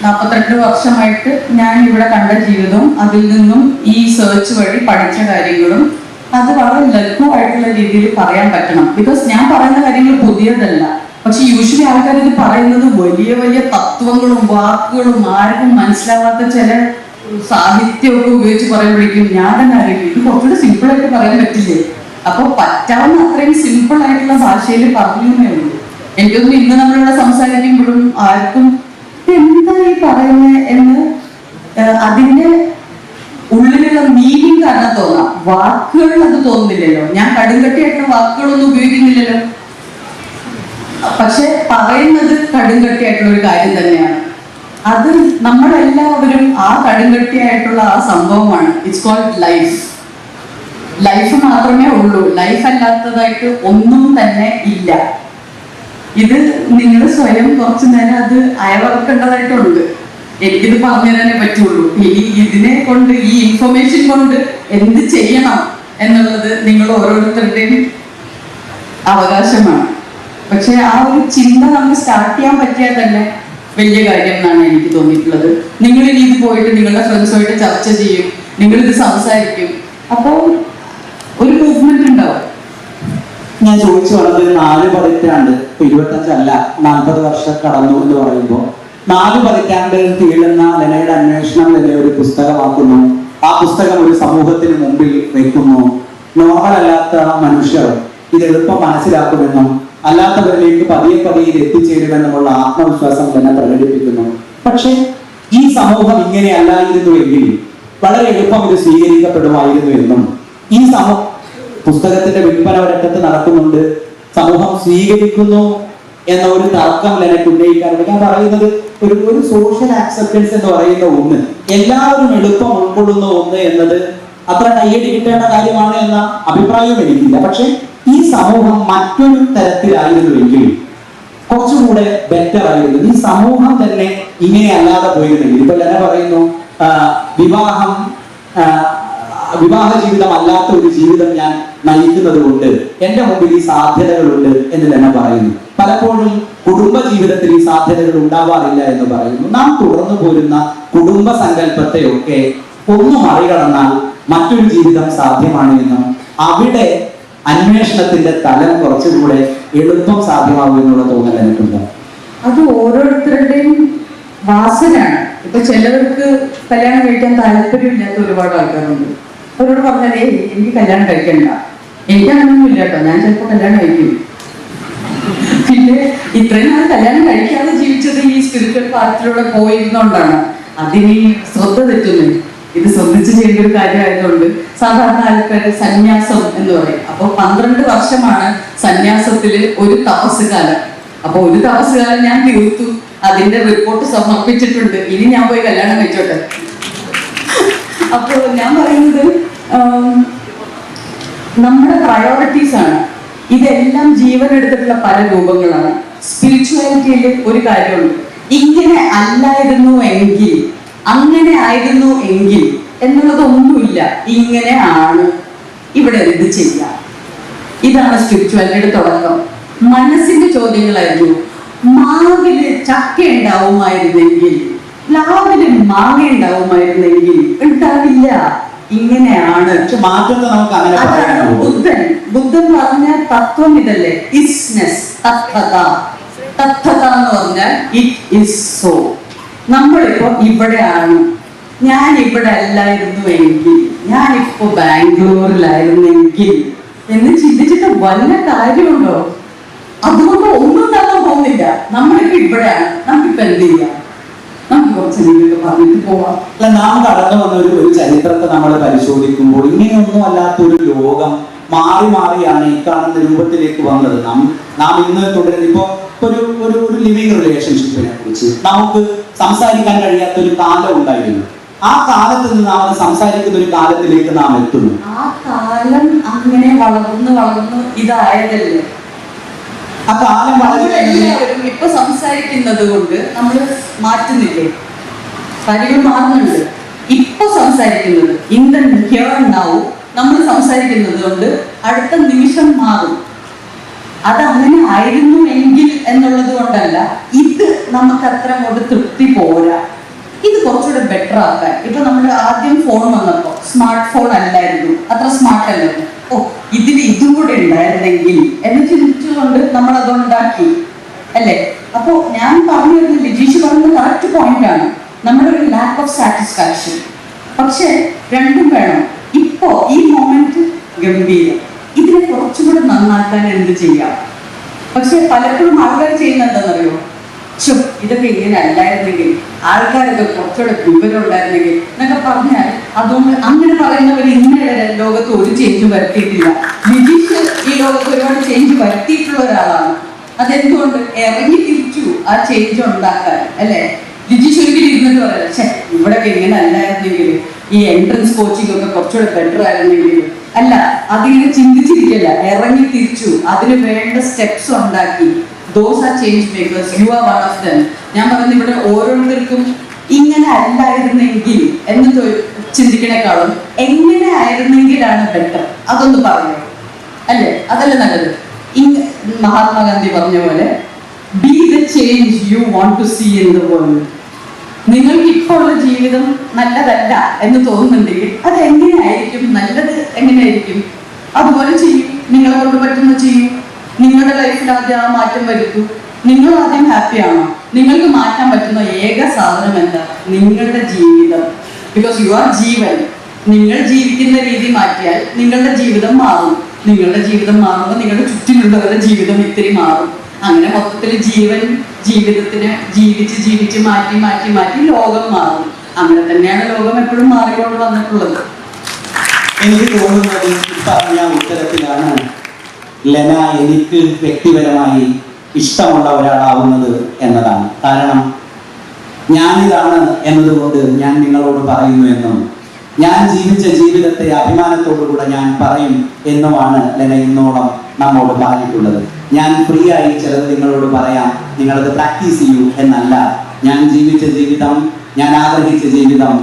42 വർഷമായിട്ട് ഞാൻ ഇവിടെ കണ്ട ജീവിതവും അതിൽ നിന്നും ഈ സെർച്ച് വഴി പഠിച്ച കാര്യങ്ങളും അത് വളരെ ലഘുവായിട്ടുള്ള രീതിയിൽ പറയാൻ പറ്റണം. ബിക്കോസ് ഞാൻ പറയുന്ന കാര്യങ്ങൾ പുതിയതല്ല. പക്ഷെ യൂഷ്വലി ആൾക്കാർ ഇത് പറയുന്നത് വലിയ വലിയ തത്വങ്ങളും വാക്കുകളും ആർക്കും മനസ്സിലാവാത്ത ചില സാഹിത്യമൊക്കെ ഉപയോഗിച്ച് പറയുമ്പോഴേക്കും ഞാൻ തന്നെ അറിയില്ല, ഇത് കുറച്ചുകൂടി സിമ്പിളായിട്ട് പറയാൻ പറ്റില്ലേ? അപ്പോൾ പറ്റാവുന്ന അത്രയും സിമ്പിൾ ആയിട്ടുള്ള ഭാഷയിൽ പറഞ്ഞേ ഉള്ളൂ. എനിക്കൊന്നും ഇന്ന് നമ്മളിവിടെ സംസാരിക്കുമ്പോഴും ആർക്കും എന്താ ഈ പറയുന്നത് എന്ന് അതിന്റെ ഉള്ളിലുള്ള മീനിങ് കാരണം തോന്നാം. വാക്കുകൾ അത് തോന്നുന്നില്ലല്ലോ. ഞാൻ കടുങ്കട്ടിയായിട്ടുള്ള വാക്കുകളൊന്നും ഉപയോഗിക്കുന്നില്ലല്ലോ. പക്ഷെ പറയുന്നത് കടുങ്കട്ടിയായിട്ടുള്ള ഒരു കാര്യം തന്നെയാണ്. അത് നമ്മളെല്ലാവരും ആ കടുങ്കട്ടിയായിട്ടുള്ള ആ സംഭവമാണ്. It's called life. ലൈഫ് മാത്രമേ ഉള്ളൂ. ലൈഫ് അല്ലാത്തതായിട്ട് ഒന്നും തന്നെ ഇല്ല. ഇത് നിങ്ങൾ സ്വയം കുറച്ചു നേരം അത് അയവർക്കേണ്ടതായിട്ടുണ്ട്. എനിക്കിത് പറഞ്ഞു തരാനേ പറ്റുള്ളൂ. ഇനി ഇതിനെ കൊണ്ട്, ഈ ഇൻഫർമേഷൻ കൊണ്ട് എന്ത് ചെയ്യണം എന്നുള്ളത് നിങ്ങൾ ഓരോരുത്തരുടെയും അവകാശമാണ്. പക്ഷെ ആ ഒരു ചിന്ത നമുക്ക് സ്റ്റാർട്ട് ചെയ്യാൻ പറ്റിയാൽ തന്നെ വലിയ കാര്യം എന്നാണ് എനിക്ക് തോന്നിയിട്ടുള്ളത്. നിങ്ങൾ ഇനി ഇത് പോയിട്ട് നിങ്ങളുടെ ഫ്രണ്ട്സുമായിട്ട് ചർച്ച ചെയ്യും, നിങ്ങളിത് സംസാരിക്കും, അപ്പോൾ ഒരു മൂവ്മെന്റ് ഉണ്ടാവും. ഞാൻ ചോദിച്ചു വന്നത് 4 പതിറ്റാണ്ട്, 25 അല്ല 40 വർഷം കടന്നു എന്ന് പറയുമ്പോൾ 4 പതിറ്റാണ്ട് തീളുന്ന ലനയുടെ അന്വേഷണം തന്നെ ഒരു പുസ്തകമാക്കുന്നു. ആ പുസ്തകം ഒരു സമൂഹത്തിന് മുമ്പിൽ വെക്കുന്നു. നോർമൽ അല്ലാത്ത മനുഷ്യർ ഇത് എളുപ്പം മനസ്സിലാക്കുമെന്നും അല്ലാത്തവരിലേക്ക് പതിയെ പതിയെ എത്തിച്ചേരുമെന്നുമുള്ള ആത്മവിശ്വാസം തന്നെ പ്രകടിപ്പിക്കുന്നു. പക്ഷേ ഈ സമൂഹം ഇങ്ങനെ അല്ലായിരുന്നുവെങ്കിൽ വളരെ എളുപ്പം ഇത് സ്വീകരിക്കപ്പെടുമായിരുന്നു എന്നും ഈ പുസ്തകത്തിന്റെ വിൽപ്പന ഒരറ്റത്ത് നടക്കുന്നുണ്ട്, സമൂഹം സ്വീകരിക്കുന്നു എന്ന ഒരു തർക്കം ലനക്ക് ഉന്നയിക്കാറുണ്ട്. ഞാൻ പറയുന്നത് ഒരു സോഷ്യൽ ആക്സെപ്റ്റൻസ് എന്ന് പറയുന്ന ഒന്ന്, എല്ലാവരും എളുപ്പം ഉൾക്കൊള്ളുന്ന ഒന്ന് എന്നത് അത്ര കയ്യടി കിട്ടേണ്ട കാര്യമാണ് എന്ന അഭിപ്രായവും എനിക്കില്ല. പക്ഷെ ഈ സമൂഹം മറ്റൊരു തരത്തിലായിരുന്നുവെങ്കിൽ കുറച്ചുകൂടെ ബെറ്റർ ആയിരുന്നു. ഈ സമൂഹം തന്നെ ഇങ്ങനെ അല്ലാതെ പോയിരുന്നെങ്കിൽ, ഇപ്പൊ ലെന പറയുന്നു വിവാഹ ജീവിതം അല്ലാത്ത ഒരു ജീവിതം ഞാൻ നയിക്കുന്നത് കൊണ്ട് എന്റെ മുമ്പിൽ ഈ സാധ്യതകളുണ്ട് എന്ന് ലെന പറയുന്നു. പലപ്പോഴും കുടുംബ ജീവിതത്തിൽ ഈ സാധ്യതകൾ ഉണ്ടാവാറില്ല എന്ന് പറയുന്നു. നാം തുടർന്നു പോരുന്ന കുടുംബ സങ്കല്പത്തെയൊക്കെ ഒന്ന് മറികടന്നാൽ മറ്റൊരു ജീവിതം സാധ്യമാണ് എന്നും അവിടെ അന്വേഷണത്തിന്റെ തലം കുറച്ചുകൂടെ എളുപ്പം സാധ്യമാകും എന്നുള്ള തോന്നൽ എനിക്കുണ്ട്. അത് ഓരോരുത്തരുടെയും വാസനാണ്. ഇപ്പൊ ചിലവർക്ക് കല്യാണം കഴിക്കാൻ താല്പര്യമില്ലാത്ത ഒരുപാട് ആൾക്കാരുണ്ട്. അവരോട് പറഞ്ഞാലേ എനിക്ക് കല്യാണം കഴിക്കണ്ട, എനിക്കങ്ങനൊന്നും ഇല്ല കേട്ടോ, ഞാൻ ചിലപ്പോ കല്യാണം കഴിക്കും. പിന്നെ ഇത്രയും നാൾ കല്യാണം കഴിക്കാതെ ജീവിച്ചത് ഈ സ്പിരിച്വൽ പാർട്ടിലൂടെ പോയിരുന്നോണ്ടാണ് അതിന് ശ്രദ്ധ തെറ്റുന്നത്. ഇത് ശ്രദ്ധിച്ച് ചെയ്യേണ്ട ഒരു കാര്യമായതുകൊണ്ട് സാധാരണ ആൾക്കാർ സന്യാസം എന്ന് പറയും. അപ്പൊ 12 വർഷമാണ് സന്യാസത്തില് ഒരു തപസ് കാലം. അപ്പൊ ഒരു തപസ് കാലം ഞാൻ തീർത്തു, അതിന്റെ റിപ്പോർട്ട് സമർപ്പിച്ചിട്ടുണ്ട്. ഇനി ഞാൻ പോയി കല്യാണം കഴിച്ചോട്ടെ. അപ്പൊ ഞാൻ പറയുന്നത് നമ്മുടെ പ്രയോറിറ്റീസ് ആണ്. ഇതെല്ലാം ജീവൻ എടുത്തിട്ടുള്ള പല രൂപങ്ങളാണ്. സ്പിരിച്വാലിറ്റിയിൽ ഒരു കാര്യമുണ്ട്, ഇങ്ങനെ അല്ലായിരുന്നു എങ്കിൽ, അങ്ങനെ ആയിരുന്നു എങ്കിൽ എന്നുള്ളതൊന്നുമില്ല. ഇങ്ങനെ ആണ്, ഇവിടെ എന്ത് ചെയ്യാം. ഇതാണ് സ്പിരിച്വാലിറ്റിയുടെ തുടക്കം. മനസ്സിന്റെ ചോദ്യങ്ങളായിരുന്നു. മാവില് ചക്ക ഉണ്ടാവുമായിരുന്നെങ്കിൽ, പ്ലാവില് മാങ്ങ ഉണ്ടാവുമായിരുന്നെങ്കിൽ ഉണ്ടാവില്ല. ഇങ്ങനെയാണ്. മാറ്റത്തെ നമുക്ക് അങ്ങനെ പറയാനാണ്. ബുദ്ധൻ പറഞ്ഞ തത്വം ഇതല്ലേ, ഇസ്നെസ്, തത്വത. തത്വത എന്ന് പറഞ്ഞാൽ ഇറ്റ് ഇസ് സോ. നമ്മളിപ്പോ ഇവിടെയാണ്. ഞാൻ ഇവിടെ അല്ലായിരുന്നു എങ്കിൽ, ഞാനിപ്പോ ബാംഗ്ലൂരിലായിരുന്നെങ്കിൽ എന്ന് ചിന്തിച്ചിട്ട് വല്ല കാര്യമുണ്ടോ? അതുകൊണ്ട് ഒന്നും തന്നെ പോകുന്നില്ല. നമ്മളിപ്പോ ഇവിടെയാണ്, നമുക്കിപ്പോ എന്ത് ചെയ്യാം? നമുക്ക് കുറച്ച് നിങ്ങൾക്ക് പറഞ്ഞിട്ട് പോവാം. അല്ല, നാം കടന്നു വന്ന ഒരു ചരിത്രത്തെ നമ്മൾ പരിശോധിക്കുമ്പോൾ ഇങ്ങനെയൊന്നും അല്ലാത്തൊരു ലോകം മാറി മാറിയാണ് ഈ കാണുന്ന രൂപത്തിലേക്ക് വന്നത്. നാം ഇന്ന് തുടരുന്ന ഇപ്പൊ ഒരു ലിവിങ് റിലേഷൻഷിപ്പിനെ കുറിച്ച് നമുക്ക് സംസാരിക്കാൻ കഴിയാത്ത ഒരു കാലം ഉണ്ടായിരുന്നു. ആ കാലത്ത് നിന്ന് നാം സംസാരിക്കുന്ന ഒരു കാലത്തിലേക്ക് നാം എത്തുന്നു. ആ കാലം അങ്ങനെ വളർന്നു ഇതായതല്ലേ. ആ കാലം വളരെ ഇപ്പൊ സംസാരിക്കുന്നത് കൊണ്ട് നമ്മൾ മാറ്റുന്നില്ലേ, കാര്യങ്ങൾ മാറുന്നുണ്ട്. ഇപ്പൊ സംസാരിക്കുന്നത് ഇൻ ദ ഹിയർ നൗ നമ്മൾ സംസാരിക്കുന്നത് കൊണ്ട് അടുത്ത നിമിഷം മാറും. അതങ്ങനെ ആയിരുന്നു എങ്കിൽ എന്നുള്ളത് കൊണ്ടല്ല, ഇത് നമുക്ക് അത്ര കൊണ്ട് തൃപ്തി പോരാ. ഇത് കുറച്ചുകൂടെ ബെറ്റർ ആക്കാൻ. ഇപ്പൊ നമ്മൾ ആദ്യം ഫോൺ വന്നപ്പോ സ്മാർട്ട് ഫോൺ അല്ലായിരുന്നു, അത്ര സ്മാർട്ട് അല്ലായിരുന്നു. ഓ, ഇതിൽ ഇതും കൂടെ ഉണ്ടായിരുന്നെങ്കിൽ എന്ന് ചിന്തിച്ചുകൊണ്ട് നമ്മൾ അതുണ്ടാക്കി അല്ലേ. അപ്പോ ഞാൻ പറഞ്ഞു വരുന്നത്, ലിജീഷ് പറഞ്ഞത് കറക്റ്റ് പോയിന്റ് ആണ്. നമ്മുടെ ഒരു ലാക്ക് ഓഫ് സാറ്റിസ്ഫാക്ഷൻ. പക്ഷെ രണ്ടും വേണം. ഇപ്പോ ഈ മൊമെന്റ് ഗംഭീരം, ഇതിനെ കുറച്ചുകൂടെ നന്നാക്കാൻ എന്ത് ചെയ്യാം. പക്ഷെ പലപ്പോഴും ആൾക്കാർ ചെയ്യുന്നത് എന്താണെന്നറിയോ, ഇതൊക്കെ ഇങ്ങനെ അല്ലായിരുന്നെങ്കിൽ, ആൾക്കാരൊക്കെ കുറച്ചുകൂടെ വിവരം ഉണ്ടായിരുന്നെങ്കിൽ എന്നൊക്കെ പറഞ്ഞാൽ, അതുകൊണ്ട് അങ്ങനെ പറയുന്നവർ ഇന്നലെ ലോകത്ത് ഒരു ചേഞ്ച് വരുത്തിയിട്ടില്ല. ലിജീഷ് ഈ ലോകത്ത് ഒരുപാട് ചേഞ്ച് വരുത്തിയിട്ടുള്ള ഒരാളാണ്. അതെന്തുകൊണ്ട് ഇറങ്ങി തിരിച്ചു ആ ചേഞ്ച് ഉണ്ടാക്കാൻ അല്ലേ. ലിജീഷ് ഒരിക്കലും ഇരുന്നിട്ട് പറയാം, പക്ഷെ ഇവിടെയൊക്കെ ഇങ്ങനെ അല്ലായിരുന്നെങ്കിൽ, ഈ എൻട്രൻസ് കോച്ചിങ് ഒക്കെ കുറച്ചുകൂടെ ബെറ്റർ ആയിരുന്നെങ്കിൽ. അല്ല, അതിങ്ങനെ ചിന്തിച്ചിരിക്കില്ല, ഇറങ്ങി തിരിച്ചു അതിന് വേണ്ട സ്റ്റെപ്സ് ഉണ്ടാക്കി. Those are change makers. You are one of them. ഞാൻ പറയുന്നത് ഇവിടെ ഓരോരുത്തർക്കും ഇങ്ങനെ അല്ലായിരുന്നെങ്കിൽ എന്ന് ചിന്തിക്കണേക്കാളും എങ്ങനെ ആയിരുന്നെങ്കിലാണ് ബെറ്റർ. അതൊന്ന് പറയോ അല്ലേ, അതല്ലേ നല്ലത്. മഹാത്മാഗാന്ധി പറഞ്ഞ പോലെ B the change you want to see in the world. നിങ്ങൾക്ക് ഇപ്പോൾ ഉള്ള ജീവിതം നല്ലതല്ല എന്ന് തോന്നുന്നുണ്ടെങ്കിൽ അത് എങ്ങനെയായിരിക്കും നല്ലത്, എങ്ങനെയായിരിക്കും അതുപോലെ ചെയ്യും. നിങ്ങളെ കൊണ്ട് പറ്റുന്ന ചെയ്യും. നിങ്ങളുടെ ലൈഫിൽ ആദ്യം ആ മാറ്റം വരുത്തൂ. നിങ്ങൾ ആദ്യം ഹാപ്പിയാണോ? നിങ്ങൾക്ക് മാറ്റാൻ പറ്റുന്ന ഏക സാധനം എന്താ? നിങ്ങളുടെ ജീവിതം. ബിക്കോസ് യു ആർ ജീവൻ. നിങ്ങൾ ജീവിക്കുന്ന രീതി മാറ്റിയാൽ നിങ്ങളുടെ ജീവിതം മാറും. നിങ്ങളുടെ ജീവിതം മാറുമ്പോൾ നിങ്ങളുടെ ചുറ്റിലുള്ളവരുടെ ജീവിതം ഇത്തിരി മാറും. അങ്ങനെ മൊത്തത്തിൽ ജീവിതത്തിന് ജീവിച്ച് മാറ്റി ലോകം മാറും. അങ്ങനെ തന്നെയാണ് ലോകം എപ്പോഴും മാറിക്കൊണ്ട് വന്നിട്ടുള്ളത്. എനിക്ക് തോന്നുന്നത് പറഞ്ഞ ഉത്തരത്തിലാണ് ലെന എനിക്ക് വ്യക്തിപരമായി ഇഷ്ടമുള്ള ഒരാളാവുന്നത് എന്നതാണ്. കാരണം ഞാനിതാണ് എന്നതുകൊണ്ട് ഞാൻ നിങ്ങളോട് പറയുന്നു എന്നും ഞാൻ ജീവിച്ച ജീവിതത്തെ അഭിമാനത്തോടുകൂടെ ഞാൻ പറയും എന്നുമാണ് ലെന ഇന്നോളം നമ്മോട് പറഞ്ഞിട്ടുള്ളത്. ഞാൻ ഫ്രീ ആയി ചിലത് നിങ്ങളോട് പറയാം, നിങ്ങളത് പ്രാക്ടീസ് ചെയ്യൂ എന്നല്ല. ഞാൻ ജീവിച്ച ജീവിതം, ഞാൻ ആഗ്രഹിച്ച ജീവിതം,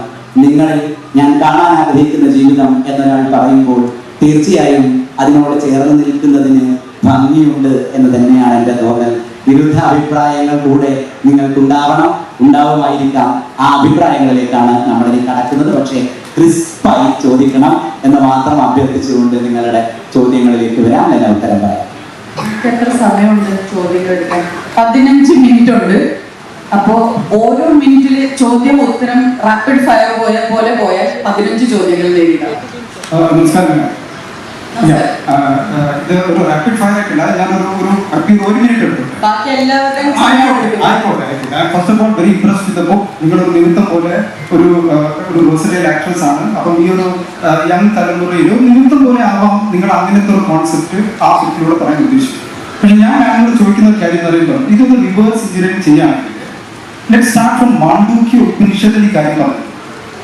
നിങ്ങളിൽ ഞാൻ കാണാൻ ആഗ്രഹിക്കുന്ന ജീവിതം എന്നൊരാൾ പറയുമ്പോൾ തീർച്ചയായും അതിനോട് ചേർന്ന് നിൽക്കുന്നതിന് ഭംഗിയുണ്ട് എന്ന് തന്നെയാണ് എൻ്റെ തോന്നൽ. വിരുദ്ധ അഭിപ്രായങ്ങൾ കൂടെ നിങ്ങൾക്കുണ്ടാവണം, ഉണ്ടാവുമായിരിക്കാം. ആ അഭിപ്രായങ്ങളിലേക്കാണ് നമ്മളിനി കടക്കുന്നത്. പക്ഷേ ക്രിസ്പായി ചോദിക്കണം എന്ന് മാത്രം അഭ്യർത്ഥിച്ചുകൊണ്ട് നിങ്ങളുടെ ചോദ്യങ്ങളിലേക്ക് വരാം. എന്നെ ഉത്തരം പറയാം. എത്ര സമയമുണ്ട് ചോദ്യങ്ങൾ എടുക്കാൻ? 15 മിനിറ്റ് ഉണ്ട്. അപ്പോ ഓരോ മിനിറ്റില് ചോദ്യം ഉത്തരം റാപ്പിഡ് ഫയർ പോലെ പോയാൽ 15 ചോദ്യങ്ങൾ നേരിടുക. നമസ്കാരം. ഇത് ഒരു റാപ്പിഡ് ഫയർ ആയിട്ടില്ല, ഞാനൊരു 1 മിനിറ്റ് എടുക്കും. ബാക്കി എല്ലാവരുടെയും first of all very impressed with the book. നിങ്ങളൊരു നിമിത്തം പോലെ ഒരു വേഴ്സറ്റൈൽ ആക്ട്രസ് ആണ്. അപ്പം ഈ ഒരു യങ് തലമുറയിൽ ഒരു നിമിത്തം പോലെ ആവാം നിങ്ങൾ അങ്ങനത്തെ ഒരു കോൺസെപ്റ്റ് ആ ബുക്കിലൂടെ പറയാൻ ഉദ്ദേശിച്ചു. പക്ഷെ ഞാൻ ഞങ്ങളോട് ചോദിക്കുന്ന ഒരു കാര്യം എന്ന് പറയുമ്പോൾ ഇതൊന്ന് റിവേഴ്സ് എഞ്ചിനീയറിംഗ് ചെയ്യുകയാണെങ്കിൽ ലെറ്റ്സ് സ്റ്റാർട്ട് ഫ്രം മാണ്ഡൂക്യ ഉപനിഷത്തിൽ ഈ കാര്യം പറഞ്ഞു,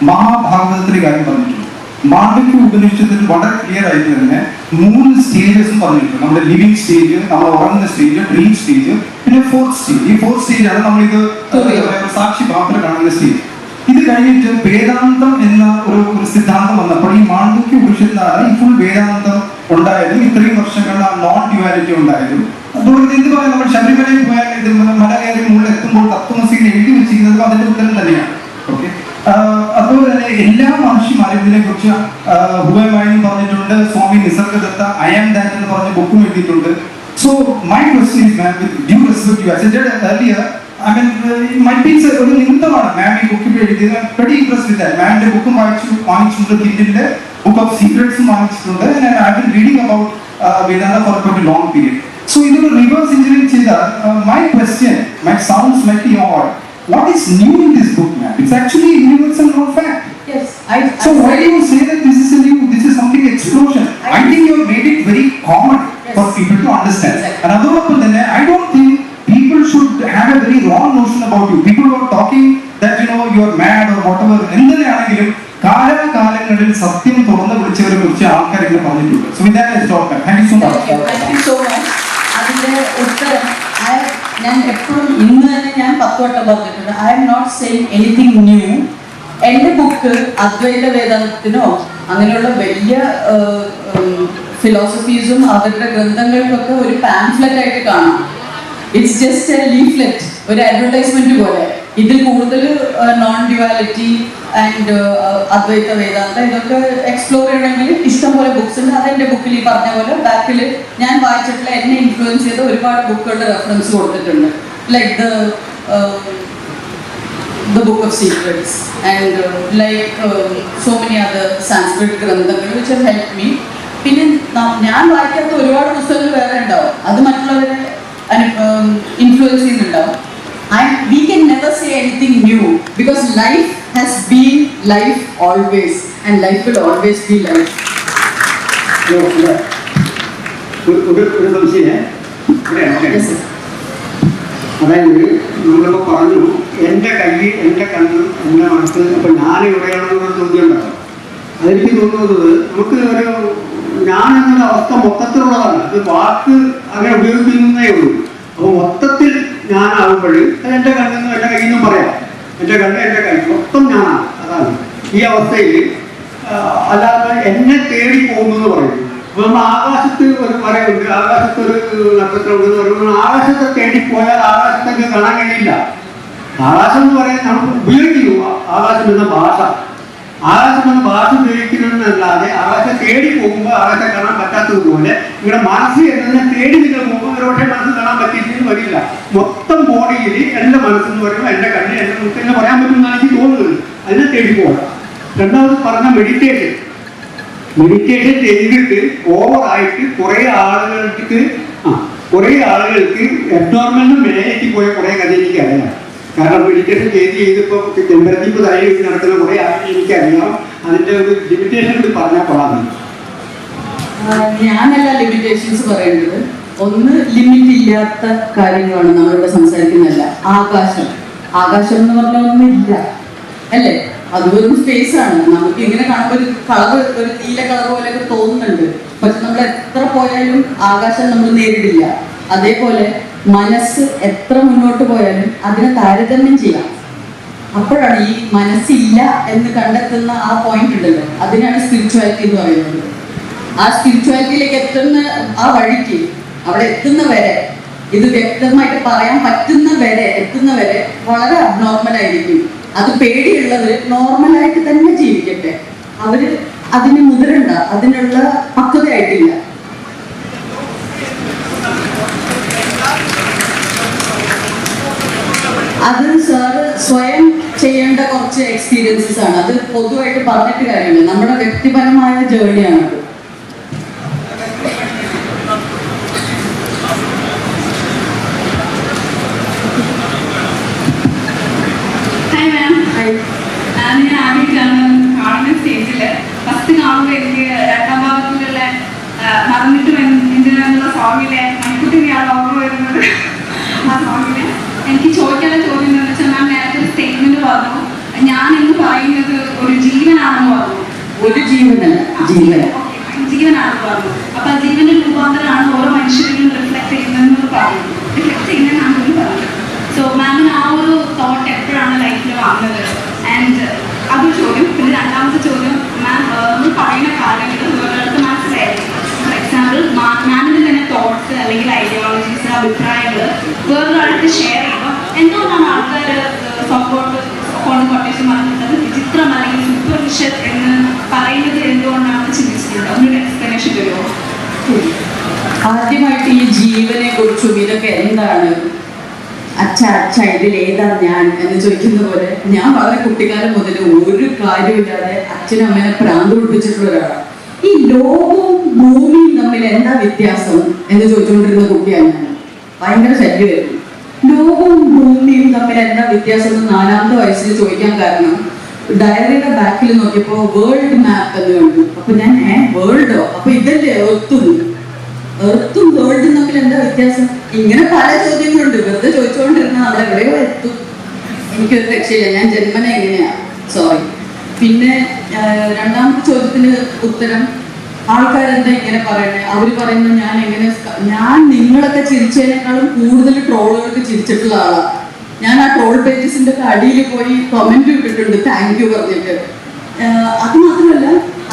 മഹാഭാരതത്തിലെ കാര്യം പറഞ്ഞിട്ടുണ്ട്. മാണ്ഡൂക്യ ഉപനിഷത്തിൽ വളരെ ക്ലിയർ ആയിട്ട് തന്നെ 3 സ്റ്റേജസും പറഞ്ഞിട്ടുണ്ട്. നമ്മുടെ ലിവിങ് സ്റ്റേജ്, നമ്മൾ ഉറങ്ങുന്ന സ്റ്റേജ്, ഡ്രീം സ്റ്റേജ്, പിന്നെ 4th സ്റ്റേജ്. ഈ 4th സ്റ്റേജാണ് നമ്മളിത് സാക്ഷി മാത്രം കാണുന്ന സ്റ്റേജ്. ഇത് കഴിഞ്ഞിട്ട് വേദാന്തം എന്ന ഒരു സിദ്ധാന്തം വന്നപ്പോൾ ഈ മാണ്ഡൂക്യ ഉപനിഷത്തിലാണ് ഈ ഫുൾ വേദാന്തം ഉണ്ടായതും ഇത്രയും വർഷങ്ങളുടെ നോൺ ഡ്യുവാലിറ്റി ഉണ്ടായതും. അതുകൊണ്ട് എന്ത് പറയാം, നമ്മൾ ശബരിമലയിൽ പോയാൽ ഇത് മല കയറി മുകളിൽ എത്തുമ്പോൾ തത്വമസിയിൽ എഴുതി വെച്ചിരിക്കുന്നത് അതിന്റെ ഉത്തരം തന്നെയാണ്. ഓക്കെ, അതുപോലെ തന്നെ എല്ലാ മനുഷ്യന്മാരും ഇതിനെ കുറിച്ച് ഹുബമായി പറഞ്ഞിട്ടുണ്ട്. സ്വാമി നിസർഗദത്ത ഐ ആം ദാറ്റ് എന്ന് പറഞ്ഞ ബുക്കും എഴുതിയിട്ടുണ്ട്. So my question is ma'am, with due respect you assented earlier, I mean, my piece ഒരു നിമിത്തമാണ് മാം ഈ ബുക്കിൽ എഴുതിയത്. Very impressed with that. മാമിന്റെ ബുക്കും വാങ്ങിച്ചിട്ടുണ്ട്, കിൻഡിലിന്റെ ബുക്ക് ഓഫ് സീക്രട്സും വാങ്ങിച്ചിട്ടുണ്ട്. I been reading about Vedanta for a long period. So ഇതൊരു റിവേഴ്സ് എഞ്ചിനീയറിംഗ് ചെയ്താൽ my question my sounds like your. What is new in this book, ma'am? It's actually a universal known fact. Yes, So why do you say that this is a new, this is something explosion? I think you have made it very common for people to understand. And അതോടൊപ്പം തന്നെ I don't think people should have a very wrong notion about you. People who are talking that you are mad or whatever. എന്തിനാണെങ്കിലും കാലാകാലങ്ങളിൽ സത്യം തുറന്നു വിളിച്ചവരെ കുറിച്ച് ആൾക്കാർ ഇങ്ങനെ പറഞ്ഞിട്ടുണ്ട്. So with that I stop. Thank you so much. Thank you so much. അതിന്റെ ഉത്തരം ഞാൻ എപ്പോഴും ഇന്ന് തന്നെ ഞാൻ 10 വട്ടം പറഞ്ഞിട്ടുണ്ട്. I am not saying anything new. എൻ്റെ ബുക്ക് അദ്വൈത വേദാന്തത്തിനോ അങ്ങനെയുള്ള വലിയ ഫിലോസഫീസും അവരുടെ ഗ്രന്ഥങ്ങൾക്കൊക്കെ ഒരു പാംഫ്ലെറ്റ് ആയിട്ട് കാണാം. ഇറ്റ്സ് ജസ്റ്റ് എ ലീഫ്ലെറ്റ്, ഒരു അഡ്വർടൈസ്മെന്റ് പോലെ. ഇതിൽ കൂടുതൽ non duality and Advaita Vedanta ഇതൊക്കെ എക്സ്പ്ലോർ ചെയ്യണമെങ്കിൽ ഇഷ്ടംപോലെ ബുക്സ് ഉണ്ട്. അതെൻ്റെ ബുക്കിൽ ഈ പറഞ്ഞ പോലെ ബാക്കിൽ ഞാൻ വായിച്ചിട്ടുള്ള എന്നെ ഇൻഫ്ലുവൻസ് ചെയ്ത ഒരുപാട് ബുക്കുകളുടെ റെഫറൻസ് കൊടുത്തിട്ടുണ്ട്. Like the book of secrets and so many other Sanskrit ഗ്രന്ഥങ്ങൾ which have helped me. പിന്നെ ഞാൻ വായിക്കാത്ത ഒരുപാട് പുസ്തകങ്ങൾ വേറെ ഉണ്ടാവും, അത് മറ്റുള്ളവരെ ഇൻഫ്ലുവൻസ് ചെയ്യുന്നുണ്ടാവും. We can never say anything new because life has been life always and life will always be life. ഒരു സംശയം. Yes, sir. അതായത് നമ്മളിപ്പോൾ പറഞ്ഞു എൻ്റെ കൈ, എൻ്റെ കണ്ണ്, എൻ്റെ മനസ്സ്. അപ്പോൾ ഞാൻ എവിടെയാണെന്നൊരു ചോദ്യം ഉണ്ടാവും. അതെനിക്ക് തോന്നുന്നത് നമുക്ക് ഒരു ഞാൻ എന്നൊരു അവസ്ഥ മൊത്തത്തിലുള്ളതാണ്. അത് വാക്ക് അങ്ങനെ ഉപയോഗിക്കുന്നതേ ഉള്ളൂ. അപ്പോൾ മൊത്തത്തിൽ ഞാനാകുമ്പോൾ എൻ്റെ കണ്ണെന്നും എൻ്റെ കയ്യിൽ നിന്നും പറയാം. എൻ്റെ കണ്ണ്, എൻ്റെ കൈ മൊത്തം ഞാനാണ്. അതാണ് ഈ അവസ്ഥയിൽ. അല്ലാതെ എന്നെ തേടി പോകുന്നു എന്ന് പറയും. അപ്പോൾ നമ്മൾ ആകാശത്ത് ഒരു മരമുണ്ട്, ആകാശത്തൊരു നക്ഷത്രമുണ്ടെന്ന് പറയുമ്പോൾ ആകാശത്തെ തേടിപ്പോയാൽ ആകാശത്തേക്ക് കാണാൻ കഴിയില്ല. ആകാശം എന്ന് പറയുന്നത് നമ്മൾ ഉപയോഗിക്കുന്നു ആകാശം എന്ന ഭാഷ. ആകാശം എന്ന ഭാഷ ഉപയോഗിക്കുന്നതെന്നല്ലാതെ ആകാശം തേടി പോകുമ്പോൾ ആകാശം കാണാൻ പറ്റാത്തതുപോലെ ഇവിടെ മനസ്സ് എന്നതിനെ തേടി നിങ്ങൾ പോകുമ്പോൾ ഒരുപക്ഷെ മനസ്സ് കാണാൻ പറ്റിയില്ലെന്ന് വരില്ല. മൊത്തം ബോഡിയിൽ എൻ്റെ മനസ്സെന്ന് പറയുമ്പോൾ എൻ്റെ കണ്ണ്, എൻ്റെ മുഖത്ത് എന്ന് പറയാൻ പറ്റുമെന്നാണ് എനിക്ക് തോന്നുന്നത്. അതിനെ തേടി പോകണം. രണ്ടാമത് പറഞ്ഞ മെഡിറ്റേഷൻ ചെയ്തിട്ട് ഓവറായിട്ട് കുറേ ആളുകൾക്ക് എബ്നോർമലിനും മേലേക്ക് പോയ കുറേ കഥ എനിക്കറിയാം. കാരണം മെഡിറ്റേഷൻ ചെയ്തിപ്പോൾ ചെമ്പരത്തിപ്പ് തലയിൽ നടക്കുന്ന കുറേ ആളുകൾ എനിക്കറിയാം. അതിൻ്റെ ഒരു ലിമിറ്റേഷൻ കൂടി പറഞ്ഞാൽ കൊള്ളാം. ഞാനല്ല ലിമിറ്റേഷൻസ് പറയേണ്ടത്. ഒന്ന്, ലിമിറ്റ് ഇല്ലാത്ത കാര്യങ്ങളാണ് നമ്മളിവിടെ സംസാരിക്കുന്നതല്ല. ആകാശം എന്ന് പറഞ്ഞ ഒന്നുമില്ല അല്ലേ? അത് വെറും സ്പേസ് ആണ്. നമുക്ക് ഇങ്ങനെ കാണുമ്പോൾ ഒരു കളർ, ഒരു നീല കളർ പോലെയൊക്കെ തോന്നുന്നുണ്ട്. പക്ഷെ നമ്മൾ എത്ര പോയാലും ആകാശം നമ്മൾ നേരിടില്ല. അതേപോലെ മനസ്സ് എത്ര മുന്നോട്ട് പോയാലും അതിനെ താരതമ്യം ചെയ്യാം. അപ്പോഴാണ് ഈ മനസ്സില്ല എന്ന് കണ്ടെത്തുന്ന ആ പോയിന്റ് ഉണ്ടല്ലോ, അതിനാണ് സ്പിരിച്വാലിറ്റി എന്ന് പറയുന്നത്. ആ സ്പിരിച്വാലിറ്റിയിലേക്ക് എത്തുന്ന ആ വഴിക്ക്, അവിടെ എത്തുന്ന വരെ, ഇത് വ്യക്തമായിട്ട് പറയാൻ പറ്റുന്ന വരെ, എത്തുന്ന വരെ വളരെ അബ്നോർമൽ ആയിരിക്കും. അത് പേടിയുള്ളത് നോർമലായിട്ട് തന്നെ ജീവിക്കട്ടെ. അവര് അതിന് മുതിരണ്ട, അതിനുള്ള പക്വതയായിട്ടില്ല. അത് സാറ് സ്വയം ചെയ്യേണ്ട കുറച്ച് എക്സ്പീരിയൻസസ് ആണ്. അത് പൊതുവായിട്ട് പറഞ്ഞിട്ട് കാര്യമില്ല, നമ്മുടെ വ്യക്തിപരമായ ജേർണിയാണത്. Hi ma'am. ഞാൻ ആദ്യമായിട്ടാണ് കാണുന്ന സ്റ്റേജില്. ഫസ്റ്റ് കാണുമ്പോൾ എനിക്ക് രണ്ടാം ഭാഗത്തിലുള്ള മറന്നിട്ടും എന്തിനുള്ള സോങ്ങിലെ മണിക്കുട്ടിയാണ് ഓർമ്മ വരുന്നത്. ആ സോങ്ങില് എനിക്ക് ചോദിക്കാനുള്ള ചോദ്യം എന്താണെന്ന് വെച്ചാൽ, മാം നേരത്തെ ഒരു സ്റ്റേറ്റ്മെന്റ് പറഞ്ഞു, ഞാൻ എന്ന് പറയുന്നത് ഒരു ജീവനാണെന്ന് പറഞ്ഞു. ഒരു ജീവനല്ല, ജീവൻ. ജീവനാണെന്ന് പറഞ്ഞു. അപ്പൊ ആ ജീവന്റെ രൂപാന്തരമാണ് ഓരോ മനുഷ്യരിലും റിഫ്ലക്ട് ചെയ്യുന്നതെന്ന് പറഞ്ഞു. റിഫ്ലക്ട് ചെയ്യുന്നതെന്നാണ് പറഞ്ഞത്. സോ മാമിന് ആ ഒരു തോട്ട് എപ്പോഴാണ് ലൈഫിൽ വന്നത്? ആൻഡ് അതൊരു ചോദ്യം. പിന്നെ രണ്ടാമത്തെ ചോദ്യം, മാം നമ്മൾ പറയുന്ന കാര്യങ്ങൾ വേറൊരാൾക്ക് മനസ്സിലായിരിക്കും. ഫോർ എക്സാമ്പിൾ, മാമിന്റെ തന്നെ തോട്ട്സ് അല്ലെങ്കിൽ ഐഡിയോളജീസ്, അഭിപ്രായങ്ങൾ വേറൊരാൾക്ക് ഷെയർ ചെയ്യുമ്പോൾ എന്തുകൊണ്ടാണ് ആൾക്കാർ സപ്പോർട്ട് കൊട്ടേഷൻ പറഞ്ഞത് വിചിത്രം അല്ലെങ്കിൽ സൂപ്പർഫിഷ്യൽ എന്ന് പറയുന്നത് എന്തുകൊണ്ടാണെന്ന് ചിന്തിച്ചിട്ടുണ്ട്? അതിനൊരു എക്സ്പ്ലനേഷൻ തരുമോ? ആദ്യമായിട്ട് ഈ ജീവനെ കുറിച്ചും ഇതൊക്കെ എന്താണ്, അച്ഛ ഇതിൽ ഏതാ ഞാൻ എന്ന് ചോദിക്കുന്ന പോലെ, ഞാൻ വളരെ കുട്ടിക്കാലം മുതൽ ഒരു കാര്യമില്ലാതെ അച്ഛനും അമ്മേനെ പ്രാന്ത് പിടിപ്പിച്ചിട്ടുള്ള ഒരാളാണ്. ഈ ലോകവും ഭൂമിയും തമ്മിൽ എന്താ വ്യത്യാസം എന്ന് ചോദിച്ചുകൊണ്ടിരുന്ന കുട്ടിയാണ് ഞാൻ. ഭയങ്കര ശല്യമായിരുന്നു. ലോകവും ഭൂമിയും തമ്മിൽ എന്താ വ്യത്യാസം എന്ന് 4ാമത്തെ വയസ്സിൽ ചോദിക്കാൻ കാരണം, ഡയറിയുടെ ബാക്കിൽ നോക്കിയപ്പോ വേൾഡ് മാപ്പ് എന്ന് കണ്ടു. അപ്പൊ ഞാൻ വേൾഡോ, അപ്പൊ ഇതല്ലേ എർത്തും വേൾഡും തമ്മിൽ എന്താ വ്യത്യാസം? ഇങ്ങനെ പല ചോദ്യങ്ങളുണ്ട്. വെറുതെ ചോദിച്ചുകൊണ്ടിരുന്ന നമ്മൾ എവിടെയോ എത്തും. എനിക്കൊരു രക്ഷയില്ല, ഞാൻ ജന്മന എങ്ങനെയാ, സോറി. പിന്നെ രണ്ടാമത്തെ ചോദ്യത്തിന് ഉത്തരം, ആൾക്കാരെന്താ ഇങ്ങനെ പറയണേ, അവര് പറയുന്നത് ഞാൻ നിങ്ങളൊക്കെ ചിരിച്ചതിനേക്കാളും കൂടുതൽ ട്രോളുകൾക്ക് ചിരിച്ചിട്ടുള്ള ആളാണ്. ഞാൻ ആ ട്രോൾ പേജസിന്റെ അടിയിൽ പോയി കമന്റ് ഇട്ടിട്ടുണ്ട്, താങ്ക് യു പറഞ്ഞിട്ട്. അത് മാത്രമല്ല,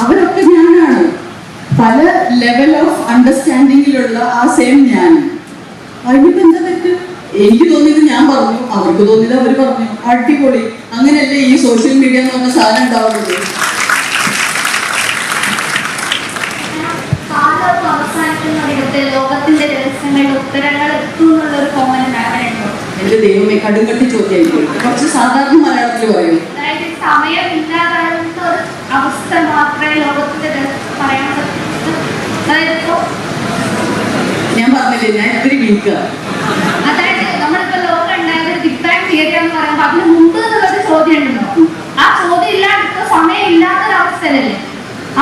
അവരൊക്കെ ഞാനാണ്. പല ലെവൽ ഓഫ് അണ്ടർസ്റ്റാൻഡിങ്ങിലുള്ള ആ സെയിം ഞാൻ. അതിനിപ്പോ എന്താ തെറ്റ്? എനിക്ക് തോന്നിയത് ഞാൻ പറഞ്ഞു, അവർക്ക് തോന്നിയത് അവർ പറഞ്ഞു. അടിപൊളി. അങ്ങനെയല്ലേ ഈ സോഷ്യൽ മീഡിയ എന്ന് പറഞ്ഞ സാധനം ഉണ്ടാവുന്നത്. ലോകത്തിന്റെ രഹസ്യങ്ങളുടെ ഉത്തരങ്ങൾ എത്തുന്നുള്ളൊരു കോമൺ ധാരണയുണ്ടോ? എന്റെ ദൈവമേ, കടുങ്കട്ടി ചോദ്യമായിരിക്കും. കുറച്ച് സാധാരണ മലയാളത്തിൽ പറയും. അതായത് സമയം ഇല്ലാതാകുന്ന ഒരു അവസ്ഥ മാത്രമേ ലോകത്തിന്റെ പറയാൻ പറ്റൂ. അതായത് ഞാൻ പറഞ്ഞില്ലേ, ഞാൻ ഇത്തിരി വീക്കാണ്. അതായത് നമ്മളിപ്പോ ലോകം ഉണ്ടായത് ബിഗ് ബാങ് തിയറി എന്ന് പറയുമ്പോൾ അതിന് മുമ്പ് എന്നുള്ളൊരു ചോദ്യം ഉണ്ടല്ലോ. ആ ചോദ്യം ഇല്ലാണ്ട് ഇപ്പൊ സമയം ഇല്ലാത്തൊരവസ്ഥയിലല്ലേ?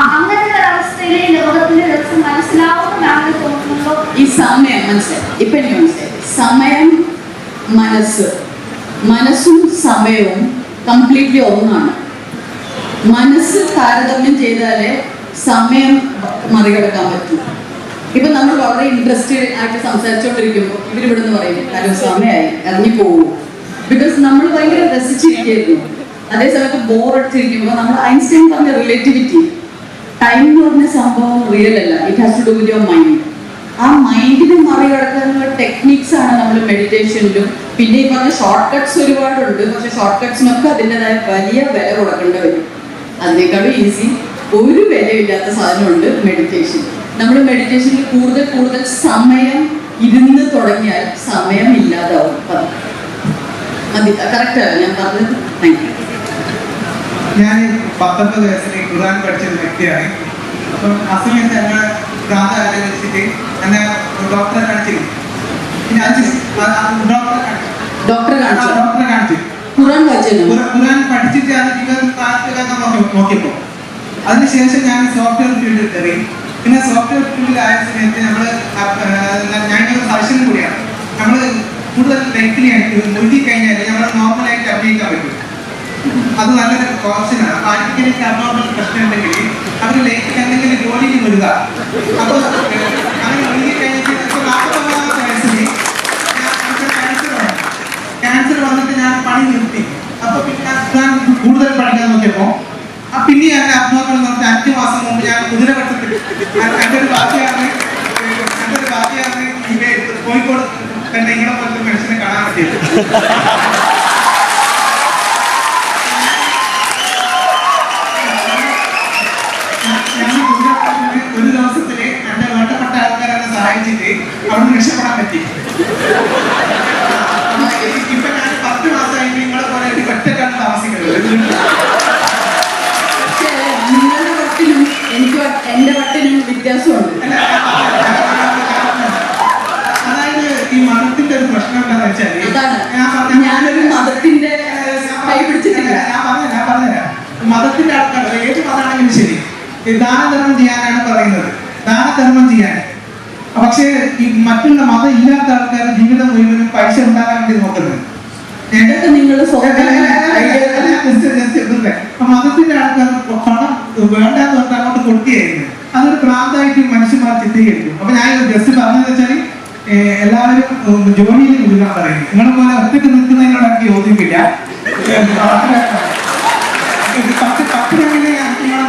അങ്ങനത്തെ ഒരവസ്ഥയിലെ ലോകത്തിന്റെ രഹസ്യം മനസ്സിലാവുന്നതാണ് തോന്നുന്നുണ്ടോ? ഈ സമയം മനസ്സിലായി, ഇപ്പൊ എനിക്ക് മനസ്സിലായി. സമയം, മനസ്സും സമയവും കംപ്ലീറ്റ്ലി ഒന്നാണ്. മനസ്സ് താരതമ്യം ചെയ്താലേ സമയം മറികടക്കാൻ പറ്റും. ഇപ്പൊ നമ്മൾ വളരെ ഇൻട്രസ്റ്റഡ് ആയിട്ട് സംസാരിച്ചുകൊണ്ടിരിക്കുമ്പോൾ ഇവരിവിടുന്ന് പറയും, കാര്യം സമയമായി, ഇറങ്ങി പോകും. ബിക്കോസ് നമ്മൾ ഭയങ്കര രസിച്ചിരിക്കുന്നു. അതേസമയത്ത് ബോർ അടിച്ചിരിക്കുമ്പോൾ നമ്മൾ ഐൻസ്റ്റൈൻ പറഞ്ഞ റിലേറ്റിവിറ്റി, ടൈം എന്ന് പറഞ്ഞ സംഭവം റിയൽ അല്ല, it has to do with your mind. ആ മൈൻഡിനെ മറികടക്കാനുള്ള ടെക്നിക്സ് ആണ് നമ്മൾ മെഡിറ്റേഷനിലും. പിന്നെ ഈ പറഞ്ഞ ഷോർട്ട് കട്ട്സ് ഒരുപാടുണ്ട്. പക്ഷെ ഷോർട്ട് കട്ട്സിനൊക്കെ അതിൻ്റെതായ വലിയ വില കൊടുക്കേണ്ടി വരും. അതിനേക്കാളും ഈസി ഒരു വിലയില്ലാത്ത സാധനമുണ്ട് മെഡിറ്റേഷൻ. നമ്മൾ മെഡിറ്റേഷനിൽ കൂടുതൽ സമയം ഇരുന്ന് തുടങ്ങിയാൽ സമയം ഇല്ലാതാവും. മതി, കറക്റ്റാണ് ഞാൻ പറഞ്ഞത്. Thank you. ഞാൻ 19 വയസ്സിൽ ഖുർആൻ പഠിച്ചൊരു വ്യക്തിയാണ്. അപ്പം അസമയത്ത് എന്നെ ഭ്രാന്ത് വെച്ചിട്ട് എന്നെ ഡോക്ടറെ കാണിച്ചിരുന്നു. ഡോക്ടറെ കാണിച്ചു. ഖുർആൻ പഠിച്ചിട്ട് അത് നോക്കിയപ്പോൾ അതിനുശേഷം ഞാൻ സോഫ്റ്റ്വെയർ ഫീൽഡിൽ കയറി. പിന്നെ സോഫ്റ്റ്വെയർ ഫീൽഡിലായ സമയത്ത് ഞാനൊരു സജഷൻ കൂടിയാണ്. നമ്മൾ കൂടുതൽ ലൈഫിലി ആയിട്ട് മുഴുകി കഴിഞ്ഞാൽ നമ്മൾ നോർമലായിട്ട് അഭിനയിക്കാൻ പറ്റും. അത് നല്ലൊരു ഓപ്ഷനാണ്. അപ്പൊ ആർക്കെങ്കിലും അബ്നോർമൽ പ്രശ്നം ഉണ്ടെങ്കിൽ അവർ ലൈഫിൽ എന്തെങ്കിലും ജോലിക്ക് വരിക. അപ്പോൾ അങ്ങനെ ഒഴുകി കഴിഞ്ഞിട്ട് 49-ാമത്തെ വയസ്സിൽ ക്യാൻസർ വന്നിട്ട് ഞാൻ പണി നിർത്തി. അപ്പൊ പിന്നെ ഞാൻ കൂടുതൽ പഠിക്കാൻ നോക്കിയപ്പോൾ പിന്നെ ഞാൻ അബ്നോർമൽ നിർത്തി 5 മാസം മുമ്പ് ഞാൻ കുതിരവട്ടത്തിൽ എൻ്റെ ഒരു ബാധ്യയാണ് കോഴിക്കോട് തന്നെ ഇങ്ങനെ പോലത്തെ മനുഷ്യനെ കാണാൻ പറ്റിയത്. ഒരു ദിവസത്തില് എന്റെ വേണ്ടപ്പെട്ട ആൾക്കാരെ സഹായിച്ചിട്ട് അവിടെ രക്ഷപ്പെടാൻ പറ്റി. ഇപ്പൊ ഞാൻ 10 മാസമായിട്ട് നിങ്ങളെ പോലെ ഒരു ഒറ്റക്കാണ് താമസിക്കുന്നത്. നിങ്ങളുടെ വട്ടിനും എനിക്ക് എന്റെ വട്ടിനും വ്യത്യാസമുണ്ട്. അതായത് ഈ മതത്തിന്റെ ഒരു പ്രശ്നം എന്താണെന്ന് വെച്ചാൽ ഞാനൊരു മതത്തിന്റെ കൈ പിടിച്ചിട്ടില്ല. ഞാൻ പറഞ്ഞുതരാം. മതത്തിന്റെ ആൾക്കാർ ഏത് മതമാണെങ്കിലും ശരി ദാനധർമ്മം ചെയ്യാനാണ് പറയുന്നത്, ദാനധർമ്മം ചെയ്യാൻ. പക്ഷേ ഈ മറ്റുള്ള മതം ഇല്ലാത്ത ആൾക്കാർ ജീവിതം മുഴുവനും പൈസ ഉണ്ടാകാൻ വേണ്ടി നോക്കുന്നത്. മതത്തിന്റെ ആൾക്കാർ പണം വേണ്ടാന്ന് പറഞ്ഞാൽ അങ്ങോട്ട് കൊടുക്കുകയായിരുന്നു. അതൊരു പ്രാന്തായിട്ട് മനുഷ്യന്മാർ ചിത്രീകരിക്കും. അപ്പൊ ഞാൻ ജസ്റ്റ് പറഞ്ഞതെന്ന് വെച്ചാൽ എല്ലാവരും ജോലിയിൽ മുഴുകാൻ പറയുന്നു. നിങ്ങളെ പോലെ ഒറ്റയ്ക്ക് നിൽക്കുന്നതിനോട് എനിക്ക് യോജിപ്പില്ല. 10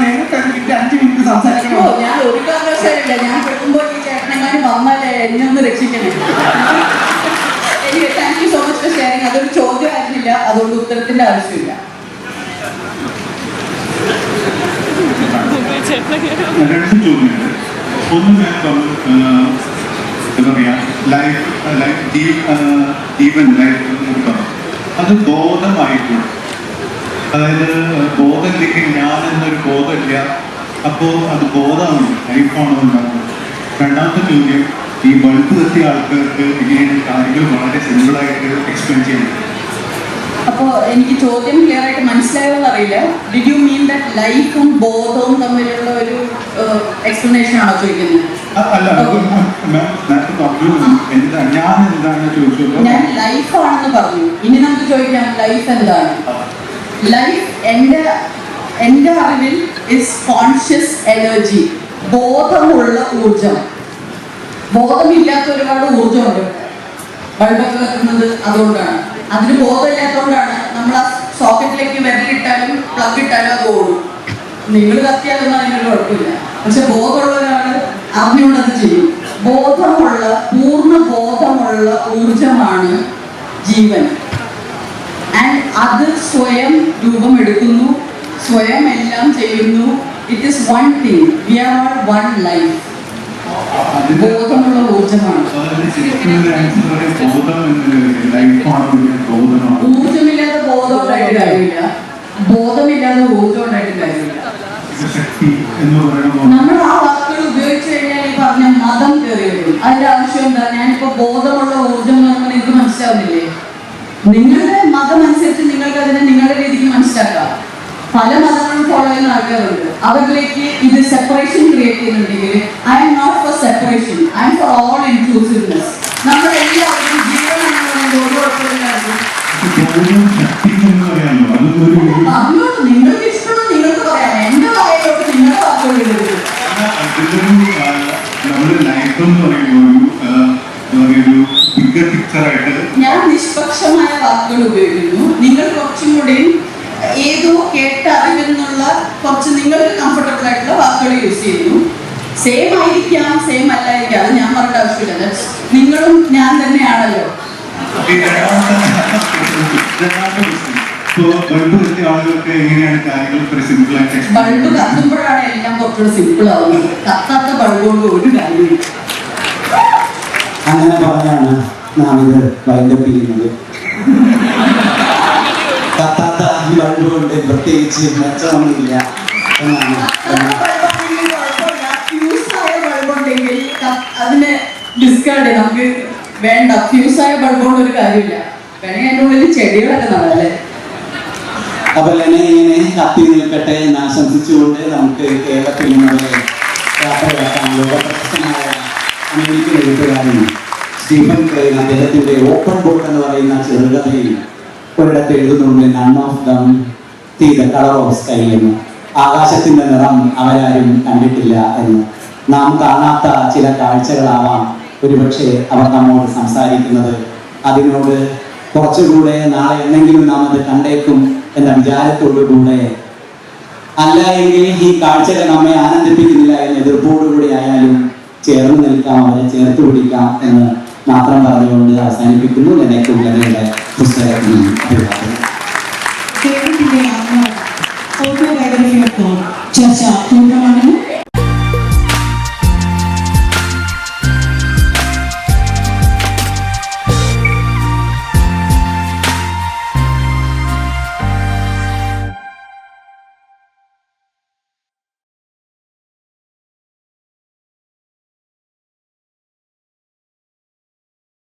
നേരിട്ട് 5 മിനിറ്റ് സംസാരിക്കണോ? ഞാൻ ഒരു കാരണവശാലില്ല. ഞാൻ പെടുമ്പോൾ ഈ ചേട്ടനെങ്ങാനും വന്നാലേ എന്നെ ഒന്ന് രക്ഷിക്കണേ. എനിക്ക് thank you so much for sharing. അതൊരു ചോദ്യമായിരുന്നില്ല, അതുകൊണ്ട് ഉത്തരത്തിന്റെ ആവശ്യമില്ല. രണ്ട് ചോദ്യമുണ്ട്. ഒന്ന് ഞാൻ എന്താ പറയാ ജീവൻ ലൈഫ് അത് ബോധമായിട്ടുണ്ട്. അതായത് ബോധമില്ലെങ്കിൽ ഞാൻ എന്നൊരു ബോധമില്ല. അപ്പോൾ അത് ബോധമാണ്, ലൈഫാണോ ഉണ്ടാകുന്നത്. രണ്ടാമത്തെ ചോദ്യം, ഈ ബൾബ് എത്തിയ ആൾക്കാർക്ക് ഇങ്ങനെയാണ് കാര്യങ്ങൾ വളരെ സിമ്പിളായിട്ട് എക്സ്പ്ലെയിൻ ചെയ്യുന്നത്. അപ്പോൾ എനിക്ക് ചോദ്യം ക്ലിയർ ആയിട്ട് മനസ്സിലായോന്ന് അറിയില്ല. ഡിഡ് യു മീൻ ദാറ്റ് ലൈഫും ബോധവും തമ്മിലുള്ള ഒരു എക്സ്പ്ലനേഷൻ ആണോ ചോദിക്കുന്നത്? ഞാൻ എന്താണ് ചോദിച്ചത്? ഞാൻ ലൈഫാണെന്ന് പറഞ്ഞു. ഇനി നമുക്ക് ചോദിക്കാം ലൈഫ് എന്താണ്. ലൈഫ് എൻ്റെ അറിവിൽ ഇസ് കോൺഷ്യസ് എനർജി, ബോധമുള്ള ഊർജം. ബോധമില്ലാത്ത ഒരുപാട് ഊർജമുണ്ട്. ബൾബൊക്കെ വെക്കുന്നത് അതുകൊണ്ടാണ്. അതിന് ബോധമില്ലാത്തതുകൊണ്ടാണ് നമ്മൾ ആ സോക്കറ്റിലേക്ക് വിരലിട്ടാലും പ്ലഗ് ഇട്ടാലും അത് ഓടും. നിങ്ങൾ കത്തിയാലൊന്നും അതിനൊരു കുഴപ്പമില്ല. പക്ഷെ ബോധമുള്ള ഒരാൾ അറിഞ്ഞുകൊണ്ടത് ചെയ്യും. ബോധമുള്ള പൂർണ്ണ ബോധമുള്ള ഊർജമാണ് ജീവൻ. ആൻഡ് അത് സ്വയം രൂപമെടുക്കുന്നു, സ്വയം എല്ലാം ചെയ്യുന്നു. It is one thing. We are all one life. ബോധമുള്ള ഊർജമാണ്. ഊർജമില്ലാതെ ബോധം ഉണ്ടായിട്ട് കാര്യമില്ല, ബോധമില്ലാതെ ഊർജം ഉണ്ടായിട്ട് കാര്യമില്ല. നമ്മൾ ആ വാക്കുകൾ ഉപയോഗിച്ചു കഴിഞ്ഞാൽ ഈ പറഞ്ഞ മതം കയറി വരും. അതിന്റെ ആവശ്യം എന്താ? ഞാനിപ്പോ ബോധമുള്ള ഊർജം എന്ന് പറഞ്ഞാൽ നിങ്ങൾക്ക് മനസ്സിലാവുന്നില്ലേ? നിങ്ങളുടെ മതം അനുസരിച്ച് നിങ്ങൾക്ക് അതിനെ നിങ്ങളുടെ രീതിക്ക് മനസ്സിലാക്കാം. പല മതങ്ങളും ഫോളോ ചെയ്യുന്ന ആൾക്കാരുണ്ട്. അവരിലേക്ക് ഇത് സെപ്പറേഷൻ ക്രിയേറ്റ് ചെയ്യുന്നുണ്ടെങ്കിൽ I am not for separation, I am for all inclusiveness. നമ്മളെല്ലാവരും ജീവനാണെന്നുള്ളത് ഒരു കുഴപ്പമില്ലായിരുന്നു. അതിനോട് നിങ്ങൾക്ക് ഇഷ്ടമുള്ള നിങ്ങൾക്ക് പറയാം. എന്റെ വായിലോട്ട് നിങ്ങളുടെ വാക്കുകൾ ഞാൻ നിഷ്പക്ഷമായ വാക്കുകൾ ഉപയോഗിക്കുന്നു. നിങ്ങൾ കുറച്ചും കൂടി ഏതോ കേട്ടറിവെന്നുള്ള കുറച്ച് നിങ്ങൾക്ക് കംഫർട്ടബിൾ ആയിട്ടുള്ള വാക്കുകൾ യൂസ് ചെയ്യുന്നു. സെയിം ആയിരിക്കാം, സെയിം അല്ലായിരിക്കാം, അത് ഞാൻ പറഞ്ഞ ആവശ്യമില്ല. നിങ്ങളും ഞാൻ തന്നെയാണല്ലോ. ബൾബ് കത്തുമ്പോഴാണ് എല്ലാം കുറച്ചുകൂടെ സിമ്പിൾ ആവുന്നത്. കത്താത്ത ബൾബ് കൊണ്ട് ഒരു കാര്യമില്ല. അങ്ങനെ പറഞ്ഞാണ് നാം ഇത് വൈൻഡപ്പ് ചെയ്യുന്നത്. കത്താത്ത ബൾബ് കൊണ്ട് പ്രത്യേകിച്ച് മെച്ചമൊന്നുമില്ല എന്നാണ്. അതിന് ഡിസ്കാർഡ് നമുക്ക് വേണ്ട. ഫ്യൂസായ ബൾബ് കൊണ്ട് ഒരു കാര്യമില്ല. വേണമെങ്കിൽ അതിൻ്റെ ഉള്ളിൽ ചെടികളൊക്കെ നടല്ലേ. അപ്പോൾ എന്നെ ഇങ്ങനെ കത്തി നിൽക്കട്ടെ എന്ന് ആശംസിച്ചുകൊണ്ട് നമുക്ക് കേരളത്തിൽ നിന്നുള്ള യാത്രയാക്കാൻ ലോകപ്രശസ്തമായ അമേരിക്കൻ എഴുത്തുകാരൻ സ്റ്റീഫൻ ക്രെയിൻ അദ്ദേഹത്തിന്റെ ഓപ്പൺ ബുക്ക് എന്ന് പറയുന്ന ചെറുകഥയിൽ ഒരിടത്ത് എഴുതുന്നുണ്ട്, none of them the colour of sky എന്ന്, ആകാശത്തിന്റെ നിറം അവരാരും കണ്ടിട്ടില്ല എന്ന്. നാം കാണാത്ത ചില കാഴ്ചകളാവാം ഒരുപക്ഷെ അവർ നമ്മോട് സംസാരിക്കുന്നത്. അതിനോട് കുറച്ചുകൂടെ നാളെ എന്തെങ്കിലും നാം അത് കണ്ടേക്കും എന്ന വിചാരത്തോടുകൂടെ, അല്ല എങ്കിൽ ഈ കാഴ്ചകൾ നമ്മെ ആനന്ദിപ്പിക്കുന്നില്ല എന്ന എതിർപ്പോടുകൂടി ആയാലും ചേർന്ന് നിൽക്കാം, അവരെ ചേർത്ത് പിടിക്കാം എന്ന് മാത്രം പറഞ്ഞുകൊണ്ട് അവസാനിപ്പിക്കുന്നു. ലനയുടെ പുസ്തകത്തിന് അഭിവാദ്യം. കേരളത്തിന്റെ ഓട്ടോബയോഗ്രഫി ഓഫ് ഗോഡ് ചർച്ച പൂർണ്ണമാണെന്ന്